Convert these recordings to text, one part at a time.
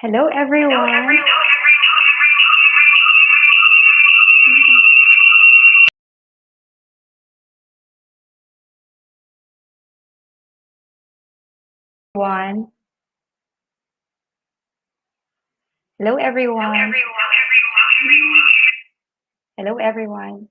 Hello, everyone. One. Hello, everyone. Hello, everyone.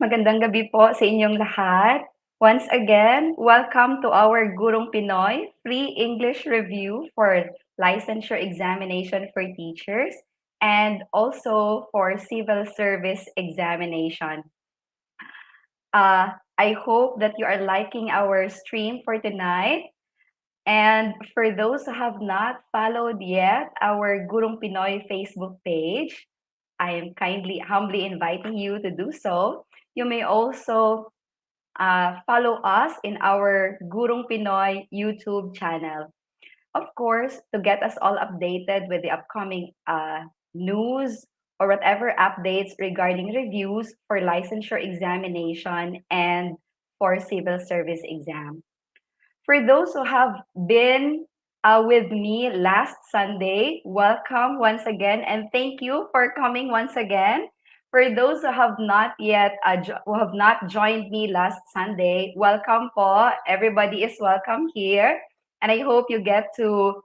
Magandang gabi po sa inyong lahat. Once again, welcome to our Gurong Pinoy free English review for licensure examination for teachers and also for civil service examination. I hope that you are liking our stream for tonight. And for those who have not followed yet our Gurong Pinoy Facebook page, I am humbly inviting you to do so. You may also follow us in our Gurong Pinoy YouTube channel. Of course, to get us all updated with the upcoming news or whatever updates regarding reviews for licensure examination and for civil service exam. For those who have been with me last Sunday, welcome once again and thank you for coming once again. For those who have not yet who have not joined me last Sunday, welcome po. Everybody is welcome here, and I hope you get to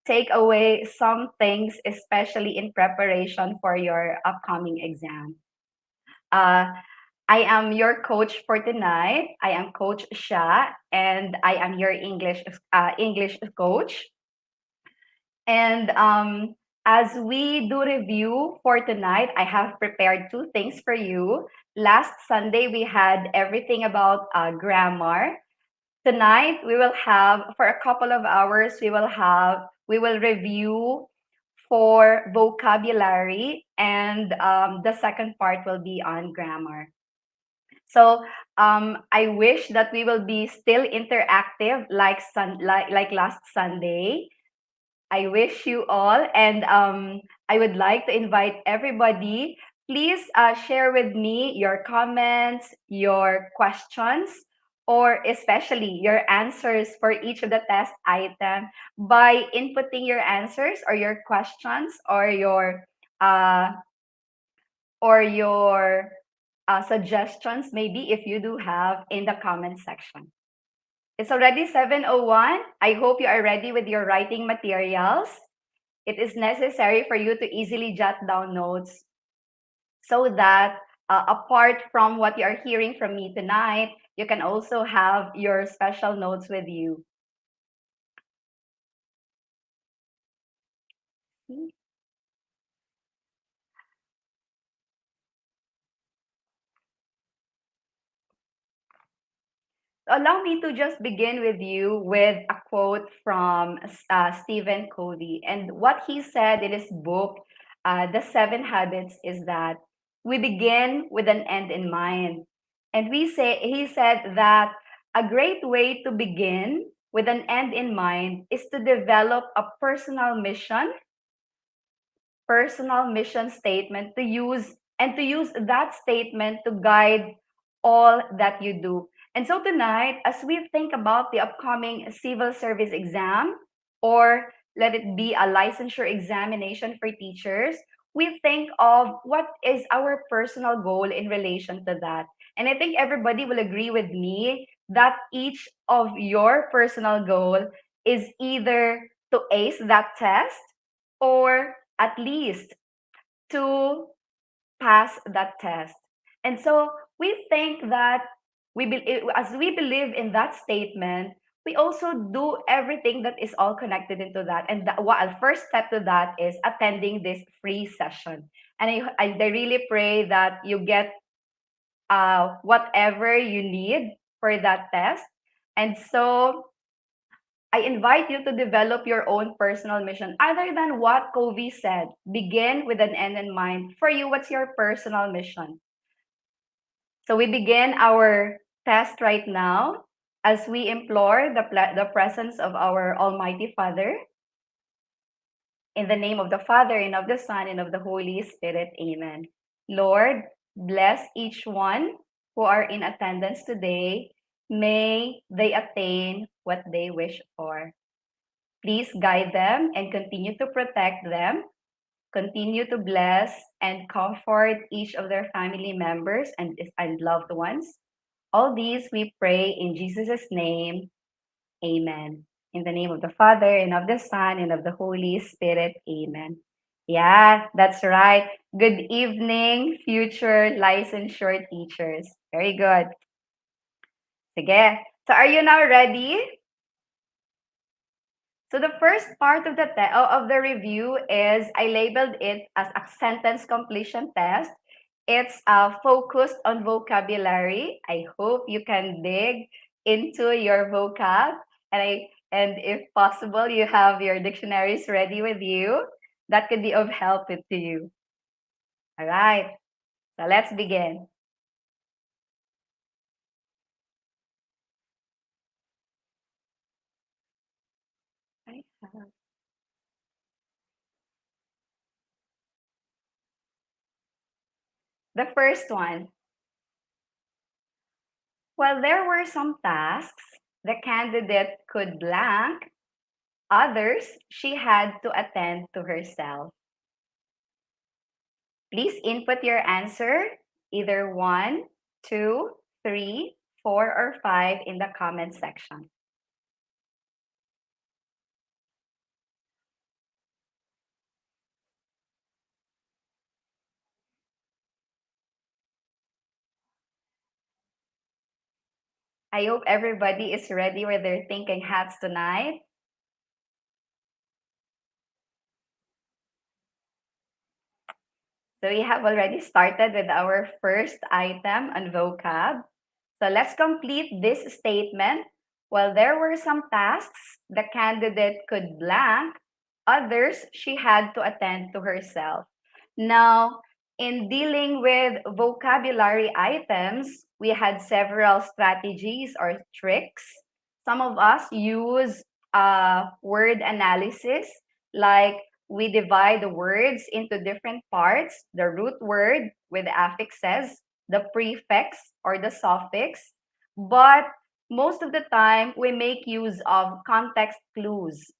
take away some things, especially in preparation for your upcoming exam. Uh, I am your coach for tonight. I am Coach Sha, and I am your English coach. And as we do review for tonight, I have prepared two things for you. Last Sunday, we had everything about grammar. Tonight, we will have, for a couple of hours, we will review for vocabulary, and the second part will be on grammar. So I wish that we will be still interactive like last Sunday. I wish you all, and I would like to invite everybody. Please share with me your comments, your questions, or especially your answers for each of the test item by inputting your answers or your questions uh, or your suggestions, maybe if you do have in the comment section. It's already 7:01. I hope you are ready with your writing materials. It is necessary for you to easily jot down notes so that apart from what you are hearing from me tonight, you can also have your special notes with you. Allow me to just begin with you with a quote from Stephen Covey. And what he said in his book, The Seven Habits, is that we begin with an end in mind. And he said that a great way to begin with an end in mind is to develop a personal mission statement to use that statement to guide all that you do. And so tonight, as we think about the upcoming civil service exam, or let it be a licensure examination for teachers, we think of what is our personal goal in relation to that. And I think everybody will agree with me that each of your personal goal is either to ace that test or at least to pass that test. And so we think that as we believe in that statement, we also do everything that is all connected into that. And our first step to that is attending this free session. And I really pray that you get whatever you need for that test. And so I invite you to develop your own personal mission. Other than what Covey said, begin with an end in mind. For you, what's your personal mission? So we begin our test right now as we implore the presence of our Almighty Father. In the name of the Father, and of the Son, and of the Holy Spirit. Amen. Lord, bless each one who are in attendance today. May they attain what they wish for. Please guide them and continue to protect them. Continue to bless and comfort each of their family members and loved ones. All these we pray in Jesus' name. Amen. In the name of the Father, and of the Son, and of the Holy Spirit. Amen. Yeah, that's right. Good evening, future licensure teachers. Very good. Sige. So are you now ready? So the first part of the review is I labeled it as a sentence completion test. It's focused on vocabulary. I hope you can dig into your vocab, and if possible, you have your dictionaries ready with you. That could be of help to you. All right. So let's begin. The first one. While there were some tasks the candidate could blank, others she had to attend to herself. Please input your answer, either 1, 2, 3, 4, or 5 in the comment section. I hope everybody is ready with their thinking hats tonight. So we have already started with our first item on vocab. So let's complete this statement. While there were some tasks the candidate could blank, others she had to attend to herself. Now, in dealing with vocabulary items, we had several strategies or tricks. Some of us use word analysis, like we divide the words into different parts, the root word with affixes, the prefix or the suffix, but most of the time we make use of context clues.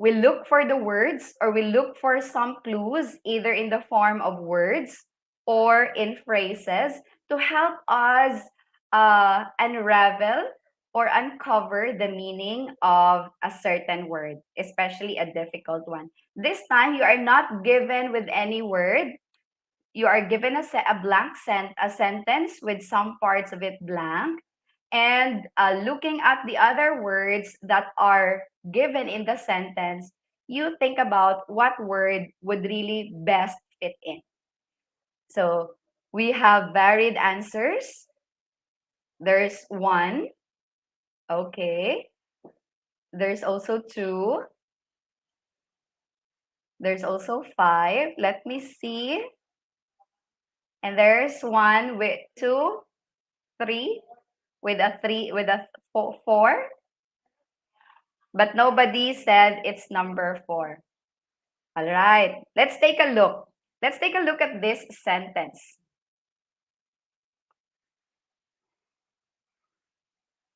We look for the words, or we look for some clues either in the form of words or in phrases to help us unravel or uncover the meaning of a certain word, especially a difficult one. This time, you are not given with any word. You are given a sentence with some parts of it blank, and looking at the other words that are given in the sentence, you think about what word would really best fit in. So we have varied answers. There's 1. Okay. There's also 2. There's also 5. Let me see. And there's 1 with 2, 3, with a 4, but nobody said it's number 4. All right, let's take a look. Let's take a look at this sentence.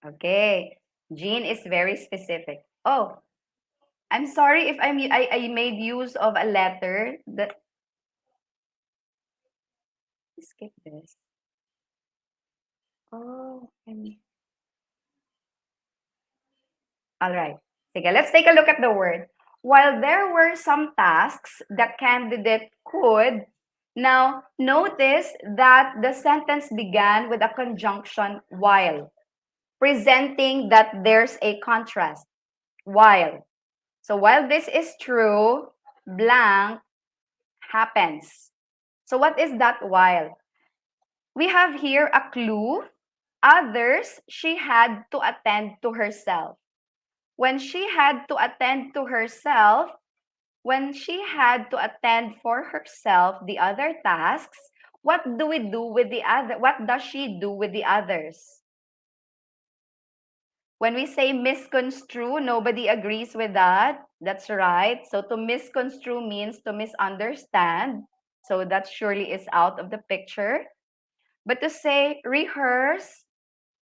Okay, Jean is very specific. Oh, I'm sorry if I made use of a letter that. Skip this. Oh, all right. Sige, let's take a look at the word. While there were some tasks the candidate could, now notice that the sentence began with a conjunction while, presenting that there's a contrast. While. So while this is true, blank happens. So what is that while? We have here a clue. Others she had to attend to herself. When she had to attend to herself, when she had to attend for herself the other tasks, what do we do with the other? What does she do with the others? When we say misconstrue, nobody agrees with that. That's right. So to misconstrue means to misunderstand. So that surely is out of the picture. But to say rehearse,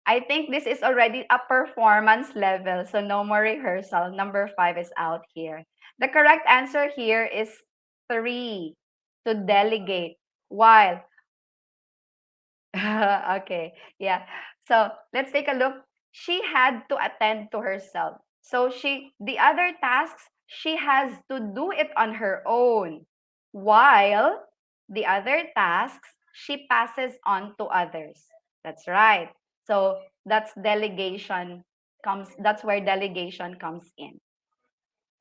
I think this is already a performance level. So no more rehearsal. Number 5 is out here. The correct answer here is 3, to delegate. While okay, yeah. So let's take a look. She had to attend to herself. So the other tasks, she has to do it on her own. While the other tasks, she passes on to others. That's right. So that's where delegation comes in.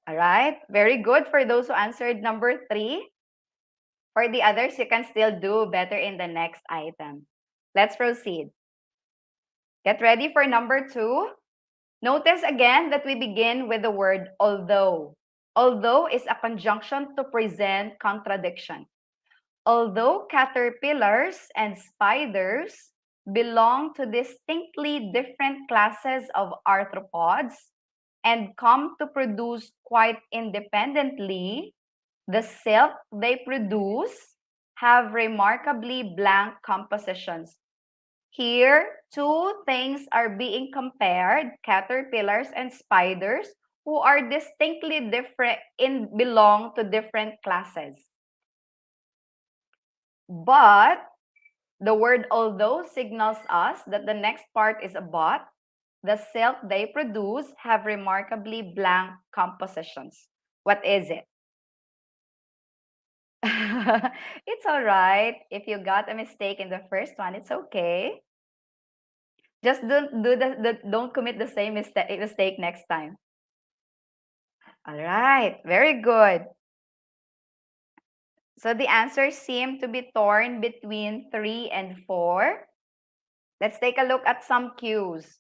All right. Very good for those who answered number 3. For the others, you can still do better in the next item. Let's proceed. Get ready for number 2. Notice again that we begin with the word although. Although is a conjunction to present contradiction. Although caterpillars and spiders belong to distinctly different classes of arthropods and come to produce quite independently, the silk they produce have remarkably blank compositions. Here, two things are being compared, caterpillars and spiders, who are distinctly different belong to different classes. But the word although signals us that the next part is a but. The silk they produce have remarkably blank compositions. What is it? It's all right. If you got a mistake in the first one, it's okay. Just don't commit the same mistake next time. All right, very good. So the answers seem to be torn between 3 and 4. Let's take a look at some cues.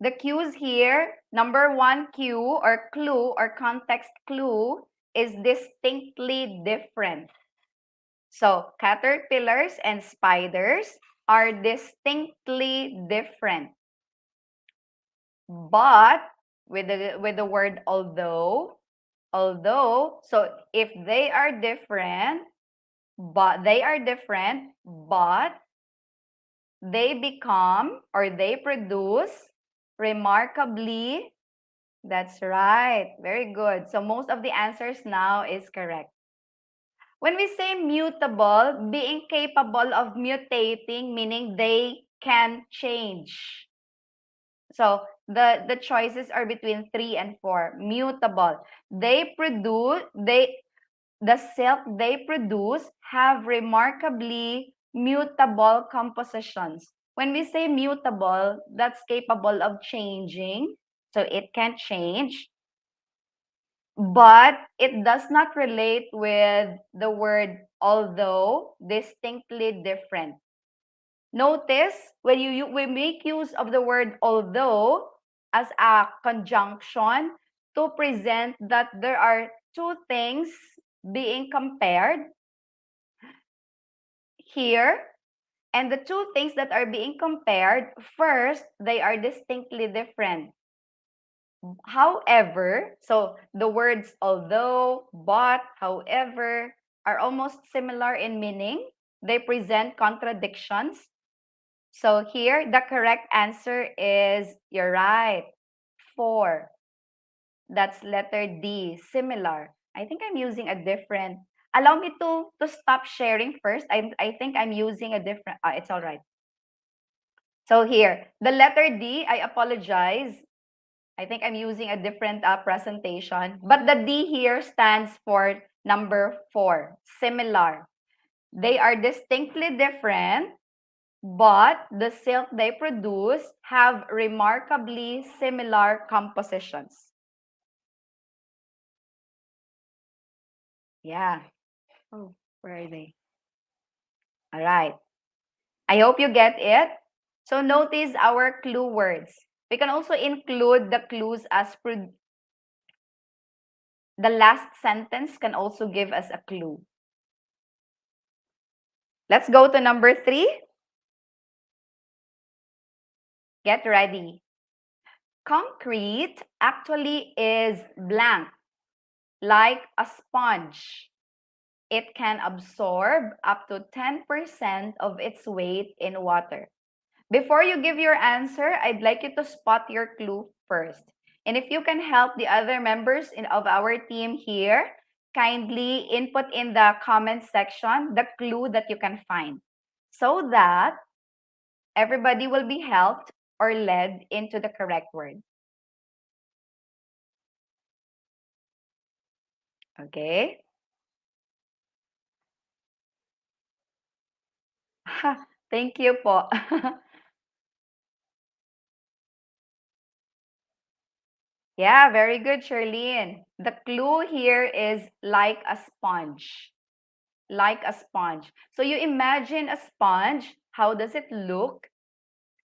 The cues here, number 1 cue or clue or context clue is distinctly different. So caterpillars and spiders are distinctly different. But with the word although, so if they are different, but they become or they produce remarkably. That's right. Very good. So most of the answers now is correct. When we say mutable, being capable of mutating, meaning they can change. So the choices are between 3 and 4. Mutable. The silk they produce have remarkably mutable compositions. When we say mutable, that's capable of changing. So it can change. But it does not relate with the word although, distinctly different. Notice when we make use of the word although as a conjunction to present that there are two things being compared here. And the two things that are being compared, first, they are distinctly different. However, so the words although, but, however, are almost similar in meaning. They present contradictions. So here, the correct answer is, you're right, 4. That's letter D, similar. I think I'm using a different. Allow me to stop sharing first. I think I'm using a different. It's all right. So here, the letter D, I apologize. I think I'm using a different presentation. But the D here stands for number 4, similar. They are distinctly different, but the silk they produce have remarkably similar compositions. Yeah. Oh, where are they? All right. I hope you get it. So notice our clue words. We can also include the clues as the last sentence can also give us a clue. Let's go to number 3. Get ready. Concrete actually is blank, like a sponge. It can absorb up to 10% of its weight in water. Before you give your answer, I'd like you to spot your clue first. And if you can help the other members of our team here, kindly input in the comment section the clue that you can find so that everybody will be helped or led into the correct word. Okay? Thank you po. Yeah, very good, Charlene. The clue here is like a sponge. Like a sponge. So you imagine a sponge. How does it look?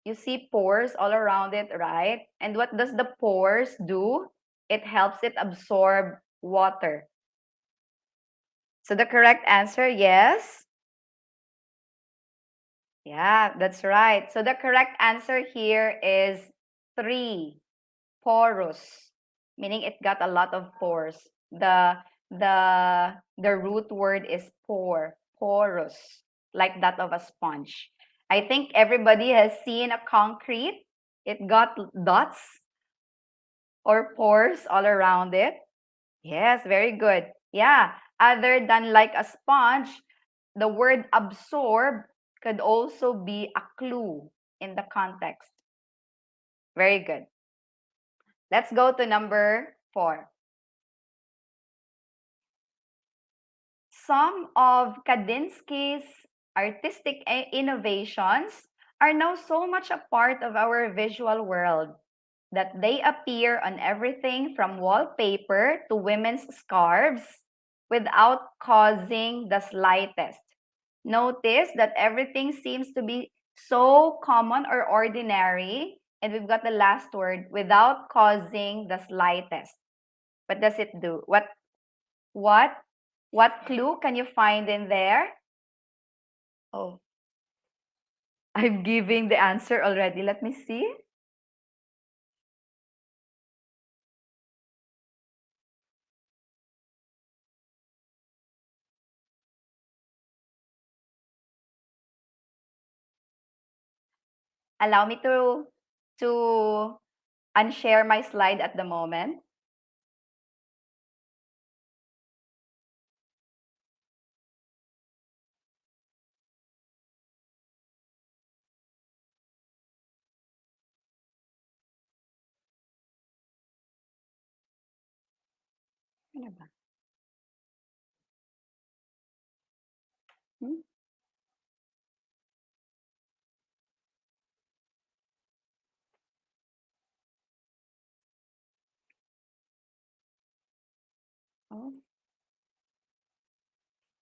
You see pores all around it, right? And what does the pores do? It helps it absorb water. So the correct answer, yes. Yeah, that's right. So the correct answer here is 3, porous, meaning it got a lot of pores. The root word is pore, porous, like that of a sponge. I think everybody has seen a concrete. It got dots or pores all around it. Yes, very good. Yeah, other than like a sponge, the word absorb could also be a clue in the context. Very good. Let's go to number 4. Some of Kandinsky's artistic innovations are now so much a part of our visual world that they appear on everything from wallpaper to women's scarves without causing the slightest. Notice that everything seems to be so common or ordinary, and we've got the last word, without causing the slightest. What does it do? What what clue can you find in there? Oh, I'm giving the answer already. Let me see. Allow me to unshare my slide at the moment. Ano ba? Hmm? Oh,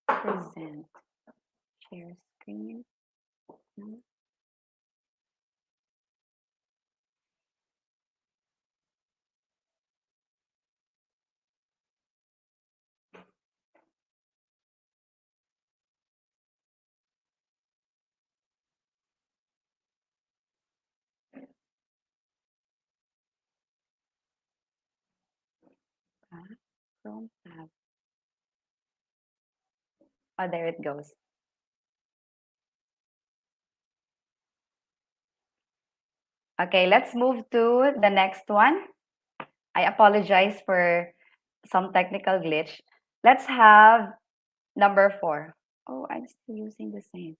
present. Share screen. No? Ah, Chrome tab. Oh, there it goes. Okay, let's move to the next one. I apologize for some technical glitch. Let's have number 4. Oh, I'm still using the same.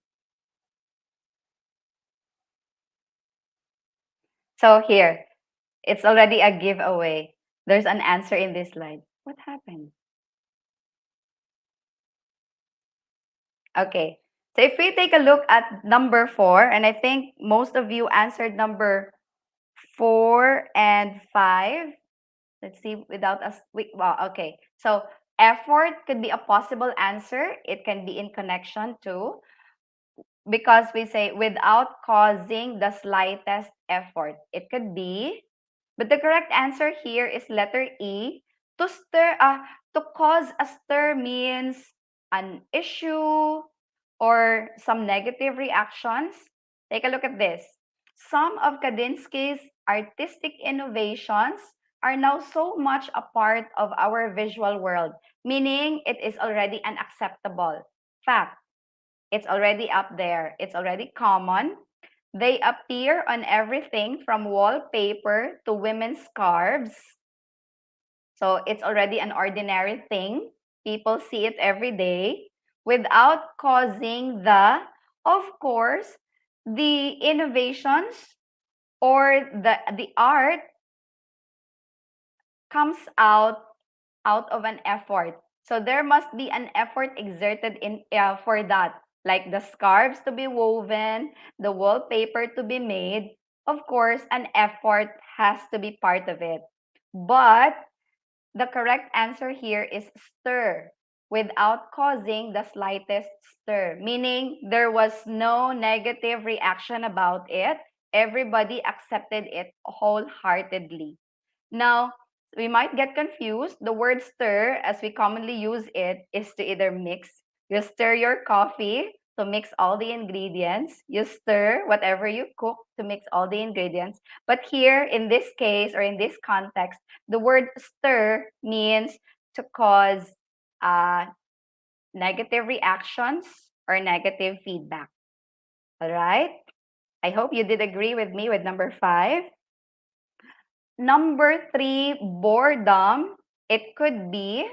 So here, it's already a giveaway. There's an answer in this slide. What happened? Okay. So if we take a look at number 4, and I think most of you answered number 4 and 5. Let's see without us. Wow, okay. So effort could be a possible answer. It can be in connection to, because we say without causing the slightest effort. It could be, but the correct answer here is letter E. To stir, to cause a stir means an issue or some negative reactions. Take a look at this. Some of Kandinsky's artistic innovations are now so much a part of our visual world, meaning it is already an acceptable fact. It's already up there. It's already common. They appear on everything from wallpaper to women's scarves. So it's already an ordinary thing. People see it every day without causing of course, the innovations or the art comes out of an effort. So there must be an effort exerted in for that, like the scarves to be woven, the wallpaper to be made. Of course, an effort has to be part of it. But the correct answer here is stir without causing the slightest stir, meaning there was no negative reaction about it. Everybody accepted it wholeheartedly. Now, we might get confused. The word stir, as we commonly use it, is to either mix. You stir your coffee to mix all the ingredients. You stir whatever you cook to mix all the ingredients. But here, in this case or in this context, the word stir means to cause uh, negative reactions or negative feedback. All right? I hope you did agree with me with number 5. Number 3, boredom. It could be,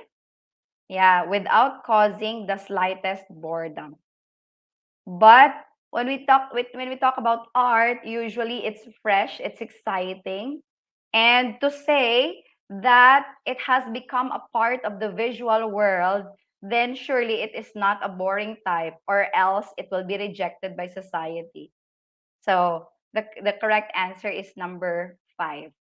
without causing the slightest boredom. But when we talk about art, usually it's fresh, it's exciting. And to say that it has become a part of the visual world, then surely it is not a boring type, or else it will be rejected by society. So the correct answer is number 5.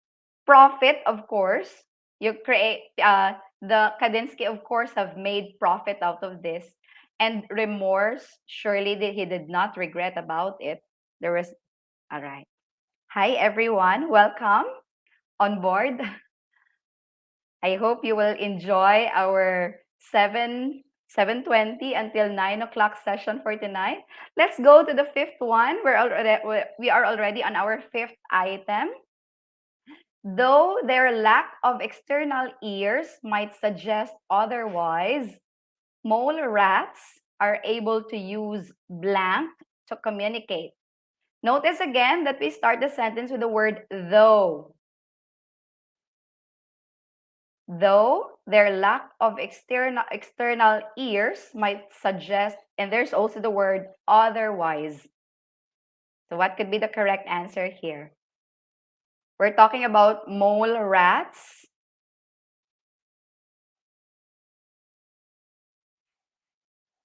Profit, of course. You create the Kadinsky, of course, have made profit out of this. And remorse, surely he did not regret about it. There was all right. Hi everyone, welcome on board. I hope you will enjoy our 7:20 until 9 o'clock session for tonight. Let's go to the fifth one. We are already on our fifth item. Though their lack of external ears might suggest otherwise, mole rats are able to use blank to communicate. Notice again that we start the sentence with the word though. Though their lack of external ears might suggest, and there's also the word otherwise. So what could be the correct answer here? We're talking about mole rats.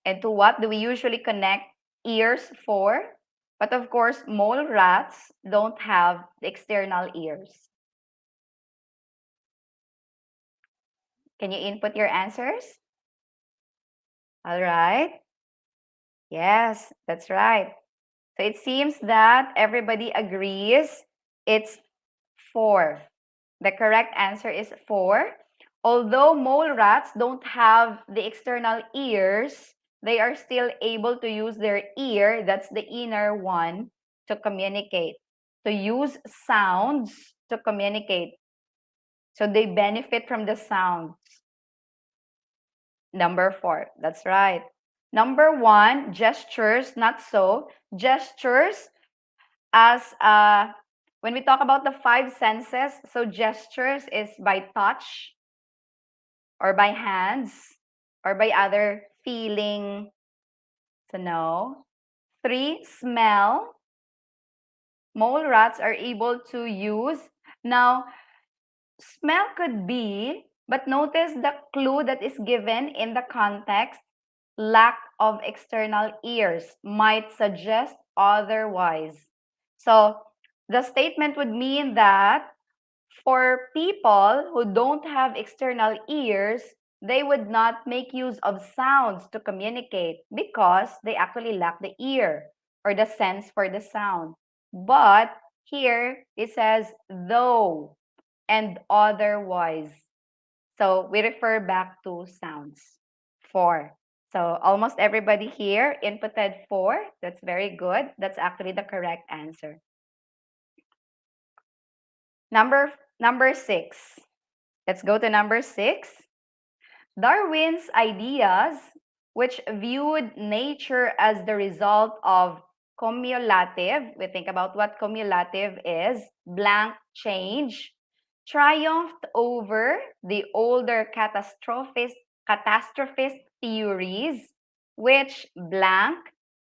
And to what do we usually connect ears for? But of course, mole rats don't have the external ears. Can you input your answers? All right. Yes, that's right. So it seems that everybody agrees it's 4. The correct answer is 4. Although mole rats don't have the external ears, they are still able to use their ear, that's the inner one, to communicate, to use sounds to communicate. So they benefit from the sounds. Number 4, that's right. Number 1, gestures, not so. Gestures, as when we talk about the 5 senses, so gestures is by touch, or by hands, or by other feeling. So no. 3, smell. Mole rats are able to use. Now, smell could be, but notice the clue that is given in the context. Lack of external ears might suggest otherwise. So the statement would mean that for people who don't have external ears, they would not make use of sounds to communicate because they actually lack the ear or the sense for the sound. But here it says though and otherwise. So we refer back to sounds. 4. So almost everybody here inputted 4. That's very good. That's actually the correct answer. Number 6. Let's go to number 6. Darwin's ideas, which viewed nature as the result of cumulative, we think about what cumulative is, blank change, triumphed over the older catastrophist theories, which blank,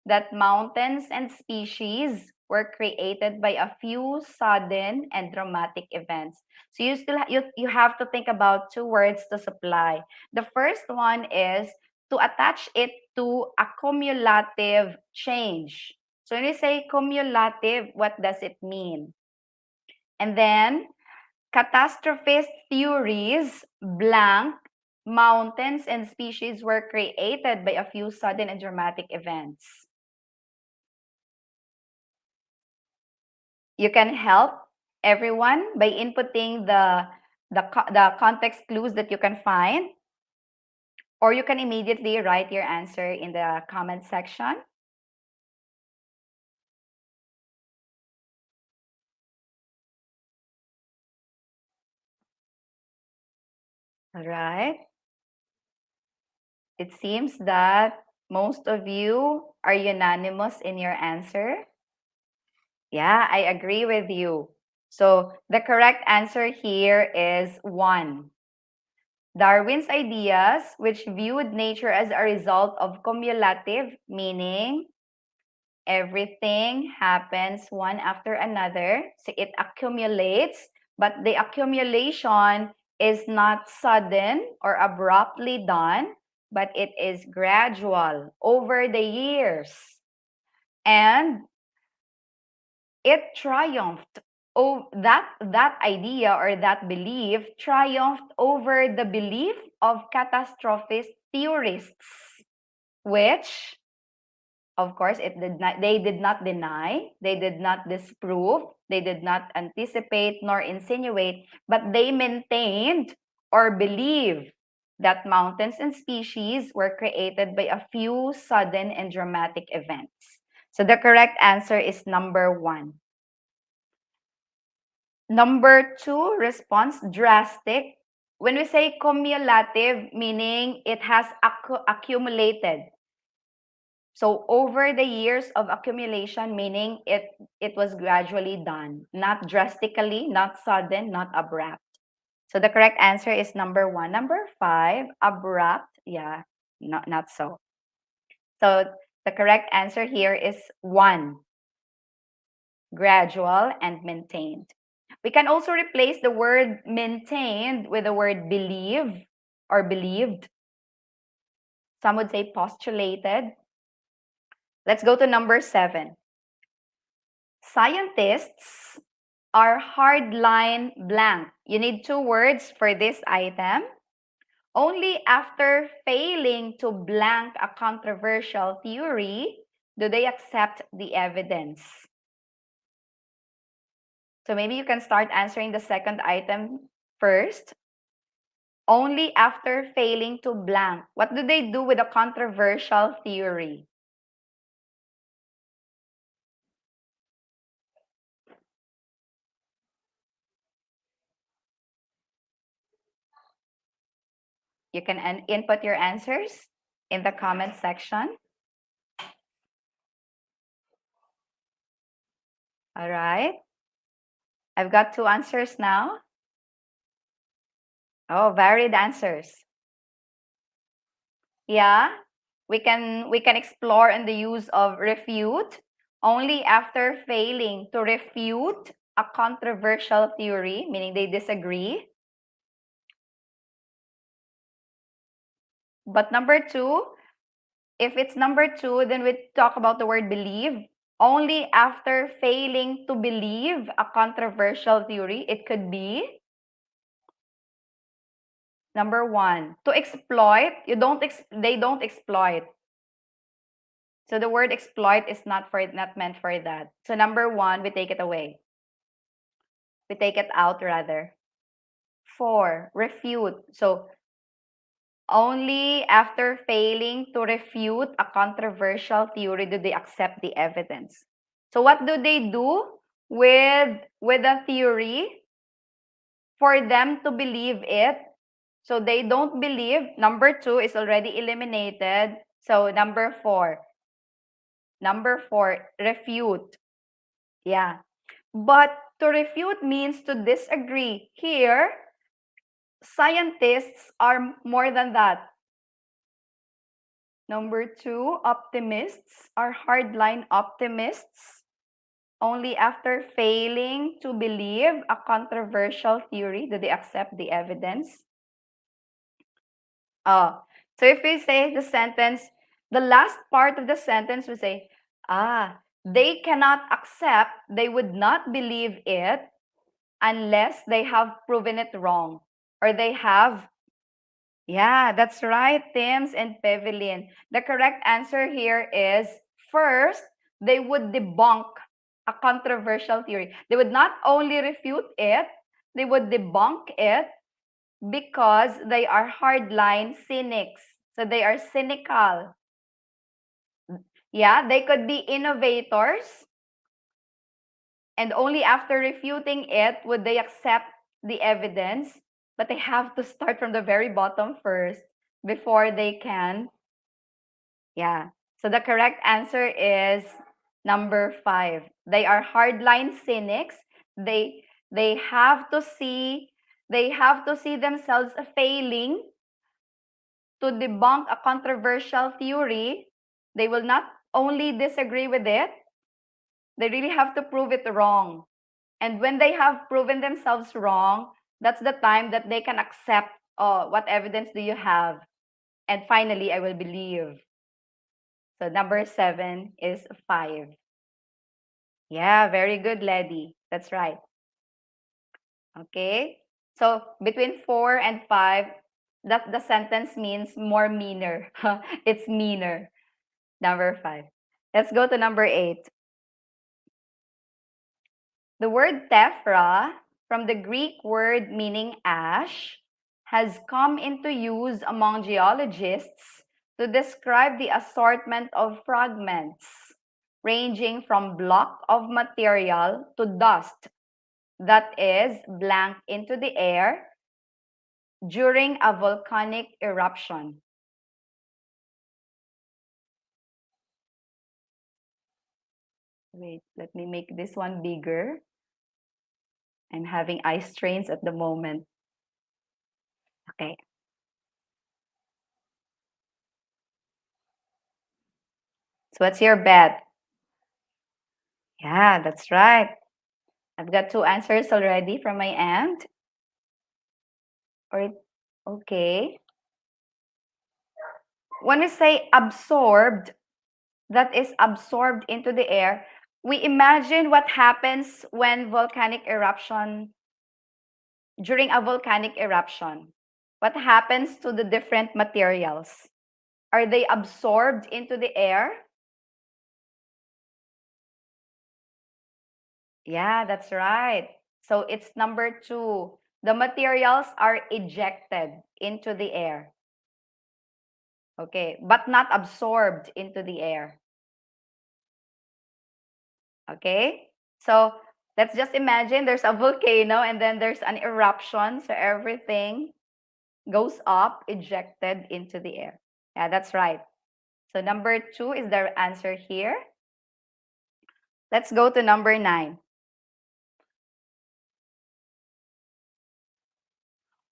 that mountains and species were created by a few sudden and dramatic events. So you have to think about two words to supply. The first one is to attach it to a cumulative change. So when you say cumulative, what does it mean? And then catastrophist theories, blank, mountains and species were created by a few sudden and dramatic events. You can help everyone by inputting the context clues that you can find, or you can immediately write your answer in the comment section. All right. It seems that most of you are unanimous in your answer. Yeah, I agree with you. So the correct answer here is 1. Darwin's ideas, which viewed nature as a result of cumulative, meaning everything happens one after another. So it accumulates, but the accumulation is not sudden or abruptly done, but it is gradual over the years. And it triumphed. Oh, that idea or that belief triumphed over the belief of catastrophist theorists, which, of course, they did not deny, they did not disprove, they did not anticipate nor insinuate, but they maintained or believed that mountains and species were created by a few sudden and dramatic events. So the correct answer is number 1. Number 2, response drastic. When we say cumulative, meaning it has accumulated. So over the years of accumulation, meaning it was gradually done, not drastically, not sudden, not abrupt. So the correct answer is number 1. Number 5, abrupt. Yeah, not so. So the correct answer here is 1, gradual and maintained. We can also replace the word maintained with the word believe or believed. Some would say postulated. Let's go to number 7. Scientists are hardline blank. You need 2 words for this item. Only after failing to blank a controversial theory do they accept the evidence. So maybe you can start answering the second item first. Only after failing to blank. What do they do with a controversial theory? You can input your answers in the comment section. All right. I've got 2 answers now. Oh, varied answers. Yeah, we can explore in the use of refute. Only after failing to refute a controversial theory, meaning they disagree. But number 2, if it's number 2, then we talk about the word believe. Only after failing to believe a controversial theory, it could be number 1, to exploit. They don't exploit. So the word exploit is not meant for that. So number 1, we take it away. We take it out rather. 4, refute. So only after failing to refute a controversial theory do they accept the evidence. So what do they do with a theory for them to believe it. So they don't believe. Number 2 is already eliminated. So number 4. Number 4, refute. Yeah. But to refute means to disagree. Here, scientists are more than that. Number 2, optimists are hardline optimists. Only after failing to believe a controversial theory do they accept the evidence. So if we say the sentence, the last part of the sentence we say, they cannot accept, they would not believe it unless they have proven it wrong. Or they have, yeah, that's right, Tims and Pevelin. The correct answer here is, first, they would debunk a controversial theory. They would not only refute it, they would debunk it because they are hardline cynics. So they are cynical. Yeah, they could be innovators, and only after refuting it would they accept the evidence, but they have to start from the very bottom first before they can. Yeah. So the correct answer is number 5. They are hardline cynics. They have to see themselves failing to debunk a controversial theory. They will not only disagree with it, they really have to prove it wrong. And when they have proven themselves wrong, that's the time that they can accept, what evidence do you have? And finally, I will believe. So number 7 is 5. Yeah, very good, Lady. That's right. Okay. So between 4 and 5, that the sentence means more meaner. It's meaner. Number 5. Let's go to number 8. The word tephra, from the Greek word meaning ash, has come into use among geologists to describe the assortment of fragments, ranging from block of material to dust that is blank into the air during a volcanic eruption. Wait, let me make this one bigger. I'm having eye strains at the moment. Okay. So what's your bet? Yeah, that's right. I've got 2 answers already from my end. Or okay. When we say absorbed, that is absorbed into the air, we imagine what happens when during a volcanic eruption. What happens to the different materials? Are they absorbed into the air? Yeah, that's right. So it's number 2. The materials are ejected into the air. Okay, but not absorbed into the air. Okay, so let's just imagine there's a volcano and then there's an eruption. So everything goes up, ejected into the air. Yeah, that's right. So number 2 is the answer here. Let's go to number 9.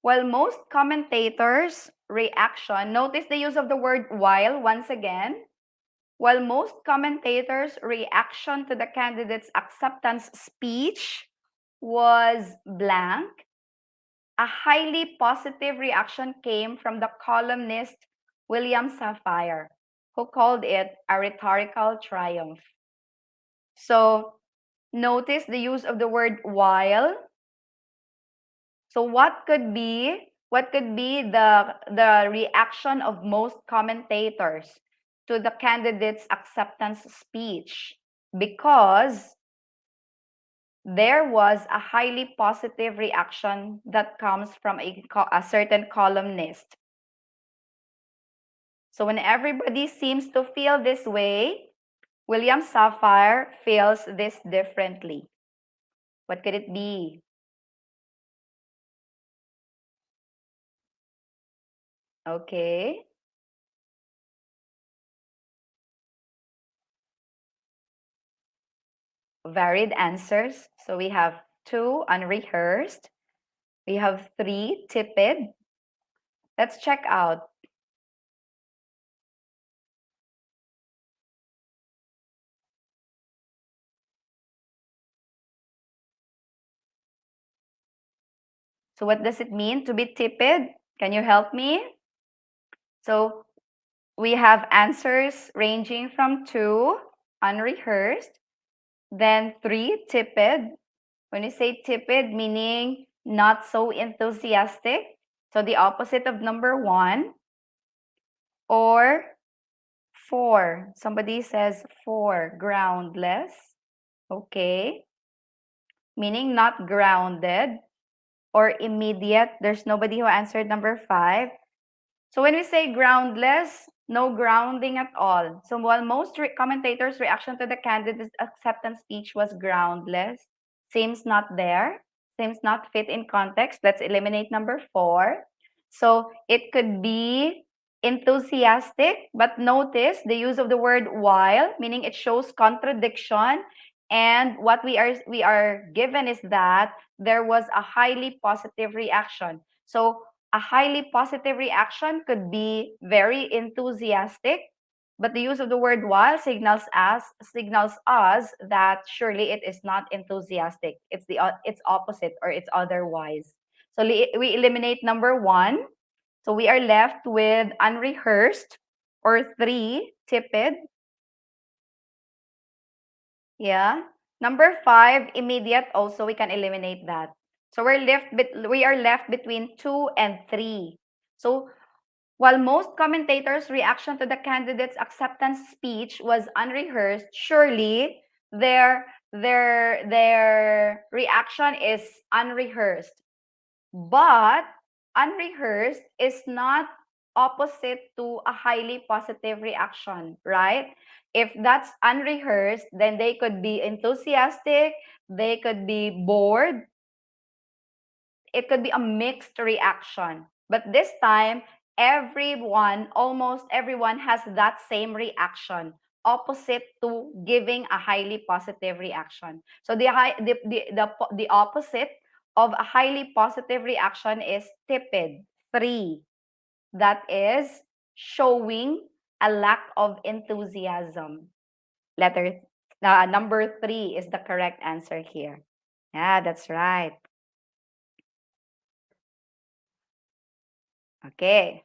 While most commentators' reaction, notice the use of the word while once again. While most commentators' reaction to the candidate's acceptance speech was blank, a highly positive reaction came from the columnist William Safire, who called it a rhetorical triumph. So notice the use of the word while. So what could be the reaction of most commentators to the candidate's acceptance speech? Because there was a highly positive reaction that comes from a certain columnist. So when everybody seems to feel this way, William Safire feels this differently. What could it be? Okay. Varied answers. So we have 2 unrehearsed. We have 3 tepid. Let's check out. So what does it mean to be tepid? Can you help me? So we have answers ranging from 2 unrehearsed, then 3 tepid. When you say tepid, meaning not so enthusiastic, so the opposite of number 1, or 4. Somebody says 4, groundless. Okay. Meaning not grounded or immediate. There's nobody who answered number 5. So when we say groundless, no grounding at all. So while most commentators' reaction to the candidate's acceptance speech was groundless, seems not there, seems not fit in context. Let's eliminate number 4. So it could be enthusiastic, but notice the use of the word while, meaning it shows contradiction. And what we are given is that there was a highly positive reaction. So a highly positive reaction could be very enthusiastic, but the use of the word while signals us that surely it is not enthusiastic. It's opposite, or it's otherwise. So we eliminate number 1. So we are left with unrehearsed, or 3 tepid. Yeah. Number 5 immediate, also we can eliminate that. So we are left between 2 and 3. So while most commentators' reaction to the candidate's acceptance speech was unrehearsed, surely their reaction is unrehearsed. But unrehearsed is not opposite to a highly positive reaction, right? If that's unrehearsed, then they could be enthusiastic, they could be bored, it could be a mixed reaction. But this time, almost everyone has that same reaction, opposite to giving a highly positive reaction. So the opposite of a highly positive reaction is tepid, 3. That is showing a lack of enthusiasm. Number 3 is the correct answer here. Yeah, that's right. Okay.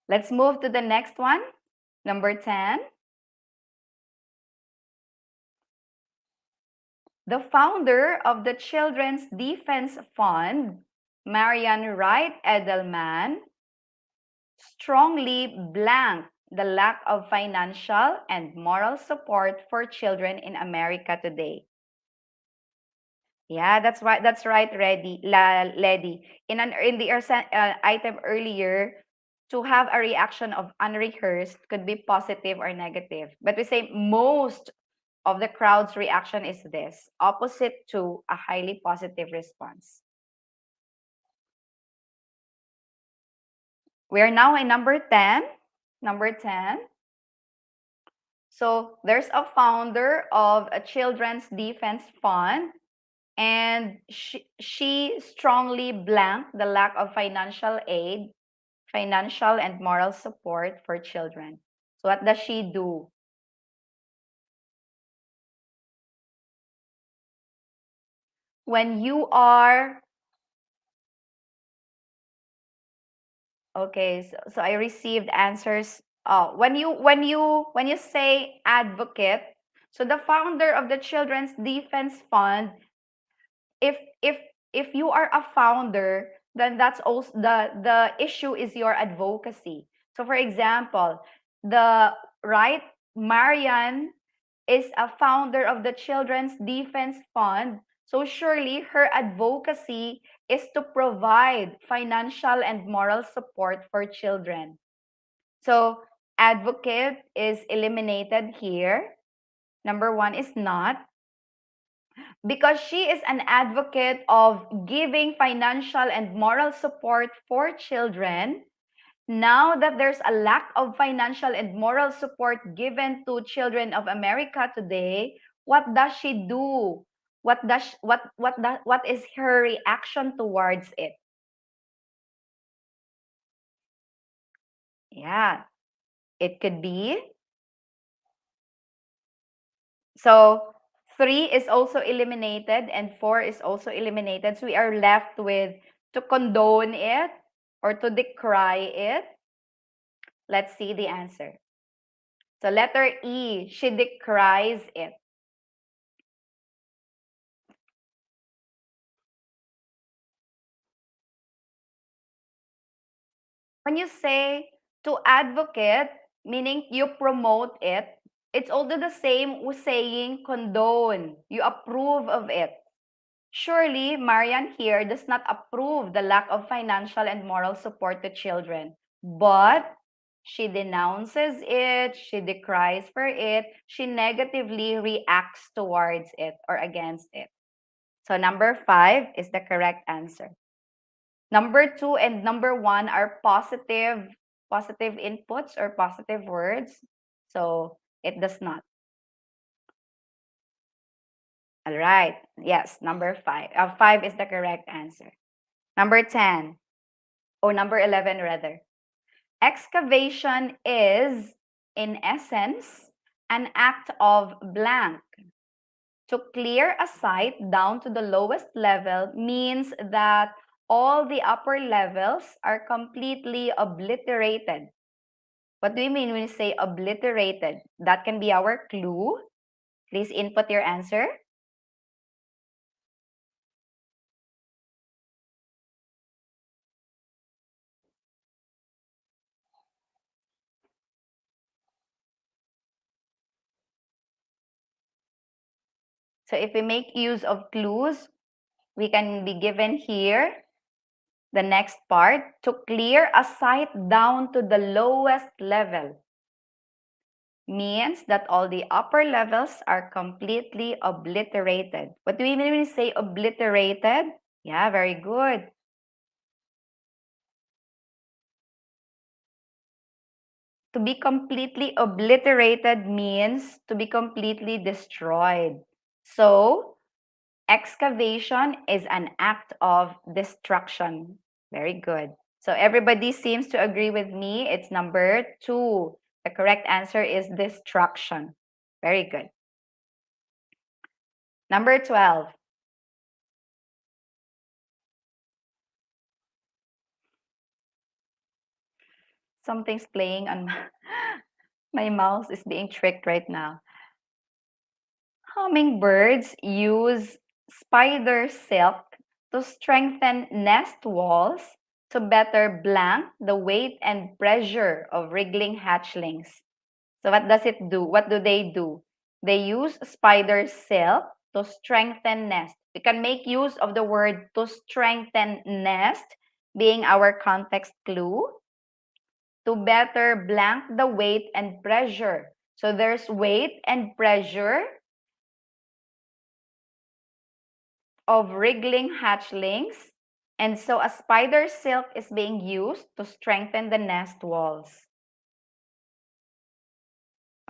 Let's move to the next one. Number 10. The founder of the Children's Defense Fund, Marian Wright Edelman, strongly blanked the lack of financial and moral support for children in America today. Yeah, that's right. That's right, Lady. In the item earlier, to have a reaction of unrehearsed could be positive or negative. But we say most of the crowd's reaction is this, opposite to a highly positive response. We are now in number 10. Number 10. So there's a founder of a Children's Defense Fund, and she strongly blanked the lack of financial aid, financial and moral support for children. So what does she do? When you are okay, so I received answers. When you say advocate, so the founder of the Children's Defense Fund, if if if you are a founder, then that's also the issue is your advocacy. So for example, the right Marian is a founder of the Children's Defense Fund. So surely her advocacy is to provide financial and moral support for children. So advocate is eliminated here. Number 1 is not, because she is an advocate of giving financial and moral support for children. Now that there's a lack of financial and moral support given to children of America today, what does she do? What is her reaction towards it? Yeah, it could be. So 3 is also eliminated and 4 is also eliminated. So we are left with to condone it or to decry it. Let's see the answer. So letter E, she decries it. When you say to advocate, meaning you promote it, it's also the same with saying condone. You approve of it. Surely, Marian here does not approve the lack of financial and moral support to children, but she denounces it, she decries for it, she negatively reacts towards it or against it. So number 5 is the correct answer. Number 2 and number 1 are positive inputs or positive words. So it does not. All right. Yes, number 5. 5 is the correct answer. Number 10, or number 11 rather. Excavation is, in essence, an act of blank. To clear a site down to the lowest level means that all the upper levels are completely obliterated. What do you mean when you say obliterated? That can be our clue. Please input your answer. So if we make use of clues, we can be given here the next part, to clear a site down to the lowest level means that all the upper levels are completely obliterated. What do we mean when we say obliterated? Yeah, very good. To be completely obliterated means to be completely destroyed. So, excavation is an act of destruction. Very good. So everybody seems to agree with me. It's number 2. The correct answer is destruction. Very good. Number 12. Something's playing on my mouse is being tricked right now. Hummingbirds use spider silk to strengthen nest walls to better blank the weight and pressure of wriggling hatchlings. So what does it do? What do? They use spider silk to strengthen nest. We can make use of the word to strengthen nest being our context clue to better blank the weight and pressure. So there's weight and pressure of wriggling hatchlings. And so a spider silk is being used to strengthen the nest walls.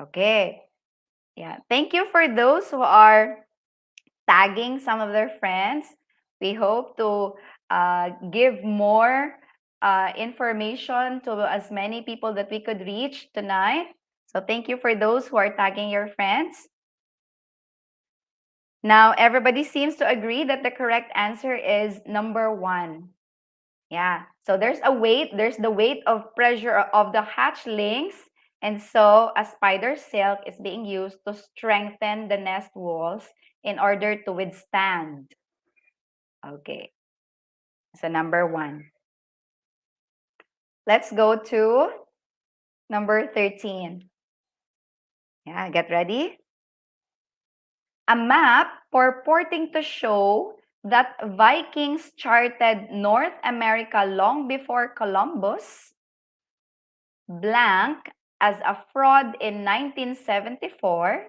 Okay. Yeah. Thank you for those who are tagging some of their friends. We hope to give more information to as many people that we could reach tonight. So thank you for those who are tagging your friends. Now, everybody seems to agree that the correct answer is number 1. Yeah. So there's the weight of pressure of the hatchlings. And so a spider silk is being used to strengthen the nest walls in order to withstand. Okay. So number 1. Let's go to number 13. Yeah, get ready. A map purporting to show that Vikings charted North America long before Columbus, blank, as a fraud in 1974,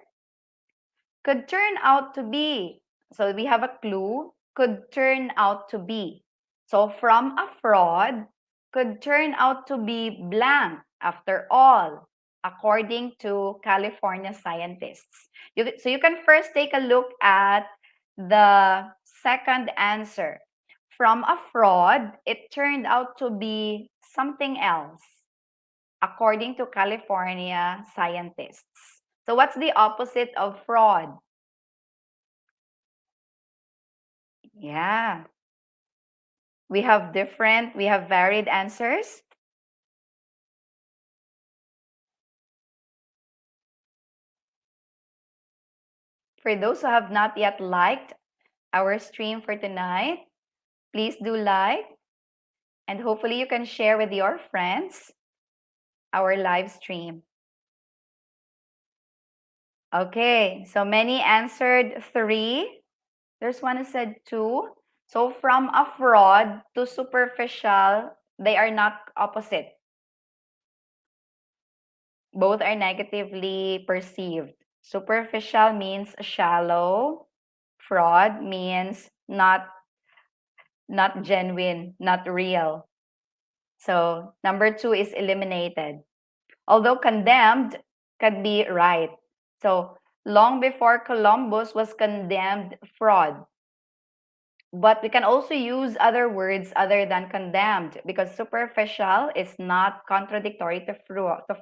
could turn out to be, so we have a clue, could turn out to be. So from a fraud, could turn out to be blank after all, according to California scientists. So you can first take a look at the second answer. From a fraud, it turned out to be something else, according to California scientists. So what's the opposite of fraud? Yeah. We have varied answers. For those who have not yet liked our stream for tonight, please do like, and hopefully you can share with your friends our live stream. Okay, so many answered 3. There's one who said 2. So from a fraud to superficial, they are not opposite. Both are negatively perceived. Superficial means shallow. Fraud means not genuine, not real. So number 2 is eliminated. Although condemned could be right. So long before Columbus was condemned fraud. But we can also use other words other than condemned because superficial is not contradictory to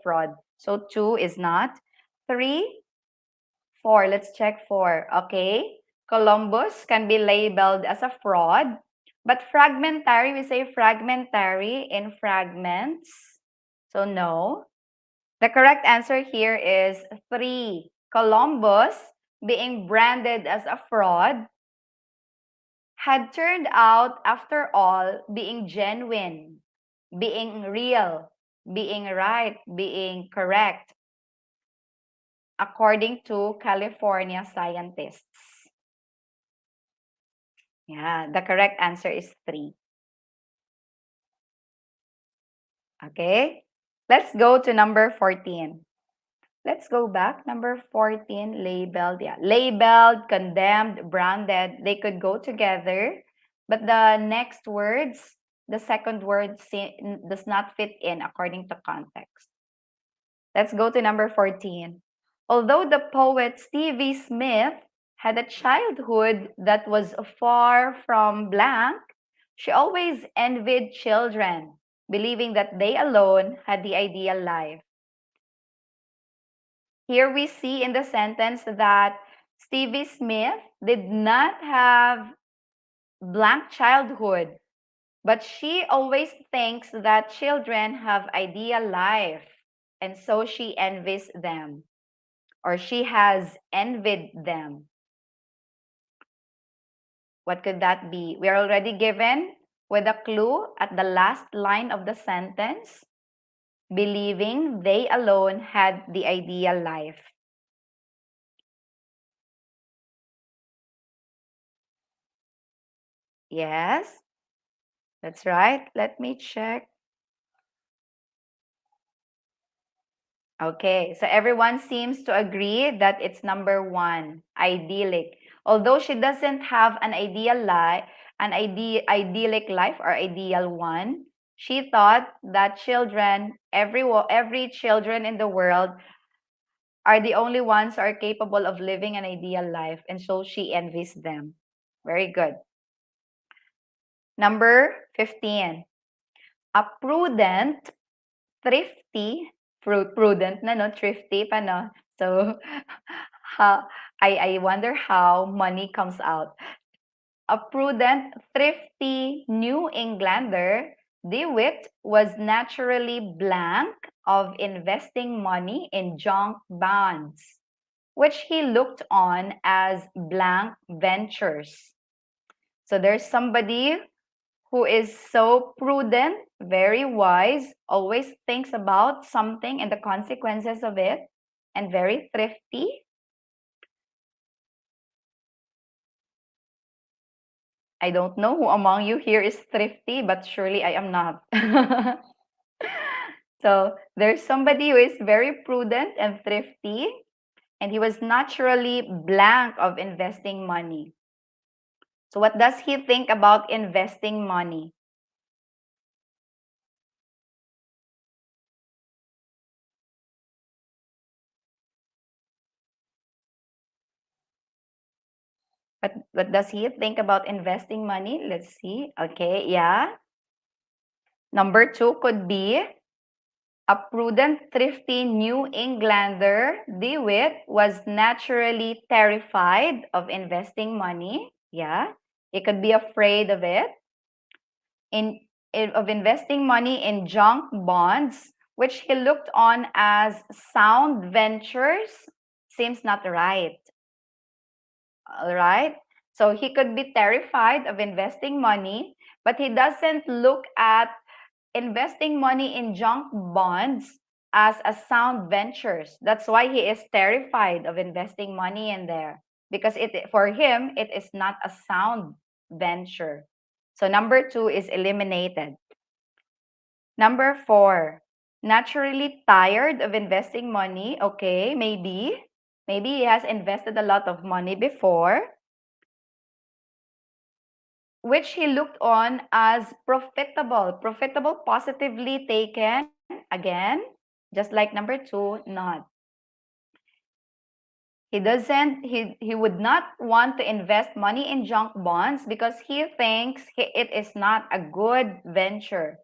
fraud. So 2 is not. 3, 4. Let's check 4. Okay. Columbus can be labeled as a fraud. But fragmentary, we say fragmentary in fragments. So no. The correct answer here is 3. Columbus, being branded as a fraud, had turned out, after all, being genuine, being real, being right, being correct, according to California scientists. Yeah, the correct answer is 3. Okay, let's go to number 14. Let's go back. Number 14, labeled. Yeah, labeled, condemned, branded. They could go together. But the next words, the second word does not fit in according to context. Let's go to number 14. Although the poet Stevie Smith had a childhood that was far from blank, she always envied children, believing that they alone had the ideal life. Here we see in the sentence that Stevie Smith did not have blank childhood, but she always thinks that children have ideal life, and so she envies them, or she has envied them. What could that be? We are already given with a clue at the last line of the sentence, believing they alone had the ideal life. Yes, that's right. Let me check. Okay, so everyone seems to agree that it's number 1, idyllic. Although she doesn't have an ideal life, idyllic life or ideal one, she thought that every children in the world are the only ones who are capable of living an ideal life, and so she envies them. Very good. Number 15. A prudent, thrifty, prudent na, no? Thrifty pa, no? So, I wonder how money comes out. A prudent, thrifty New Englander, DeWitt was naturally blank of investing money in junk bonds, which he looked on as blank ventures. So there's somebody who is so prudent, very wise, always thinks about something and the consequences of it, and very thrifty. I don't know who among you here is thrifty, but surely I am not. So there's somebody who is very prudent and thrifty, and he was naturally blank of investing money. So what does he think about investing money? What does he think about investing money? Let's see. Okay, yeah. Number two could be a prudent, thrifty New Englander, DeWitt, was naturally terrified of investing money. Yeah, he could be afraid of it. In, of investing money in junk bonds, which he looked on as sound ventures, seems not right. All right. So he could be terrified of investing money, but he doesn't look at investing money in junk bonds as a sound ventures. That's why he is terrified of investing money in there because it for him it is not a sound venture. So number 2 is eliminated. Number 4, naturally tired of investing money. Okay, maybe he has invested a lot of money before, which he looked on as profitable. Profitable positively taken. Again, just like number 2, not. He would not want to invest money in junk bonds because he thinks it is not a good venture.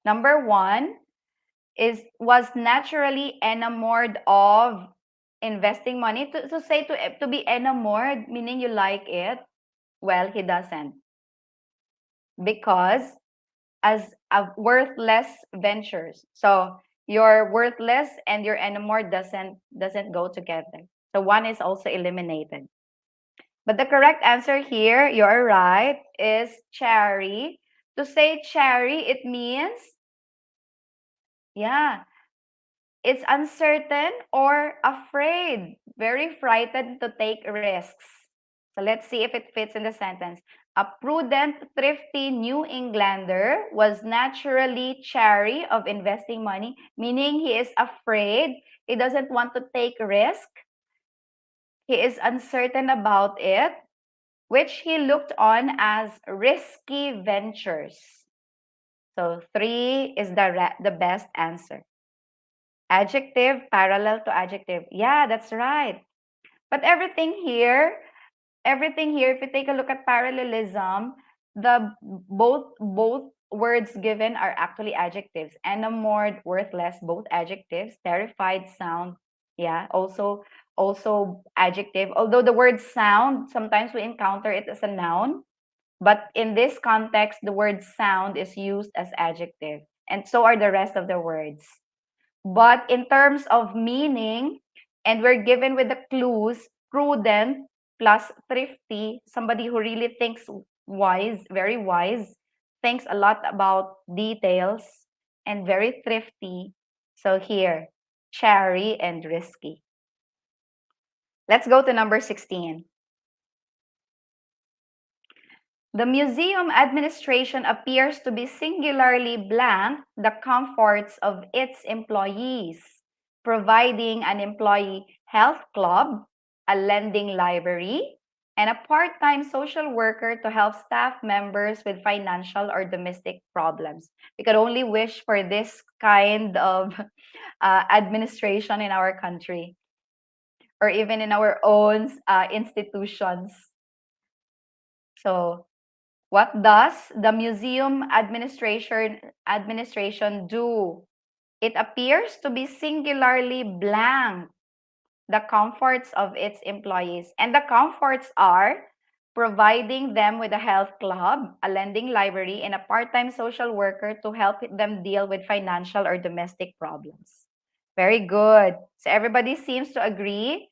Number 1 was naturally enamored of investing money. To be enamored, meaning you like it. Well, he doesn't, because as a worthless ventures. So your worthless and your enamored doesn't go together. So one is also eliminated. But the correct answer here, you're right, is cherry. To say cherry, it means, yeah, it's uncertain or afraid, very frightened to take risks. So let's see if it fits in the sentence. A prudent, thrifty New Englander was naturally chary of investing money, meaning he is afraid, he doesn't want to take risk, he is uncertain about it, which he looked on as risky ventures. So 3 is the best answer. Adjective, parallel to adjective. Yeah, that's right. But everything here, if you take a look at parallelism, the both words given are actually adjectives. Enamored, worthless, both adjectives. Terrified, sound, yeah, also adjective. Although the word sound, sometimes we encounter it as a noun, but in this context, the word sound is used as adjective, and so are the rest of the words. But in terms of meaning, and we're given with the clues, prudent plus thrifty, somebody who really thinks wise, very wise, thinks a lot about details, and very thrifty. So here, chary and risky. Let's go to number 16. The museum administration appears to be singularly blank the comforts of its employees, providing an employee health club, a lending library, and a part-time social worker to help staff members with financial or domestic problems. We could only wish for this kind of administration in our country, or even in our own institutions. So what does the museum administration do? It appears to be singularly blank the comforts of its employees. And the comforts are providing them with a health club, a lending library, and a part-time social worker to help them deal with financial or domestic problems. Very good. So everybody seems to agree,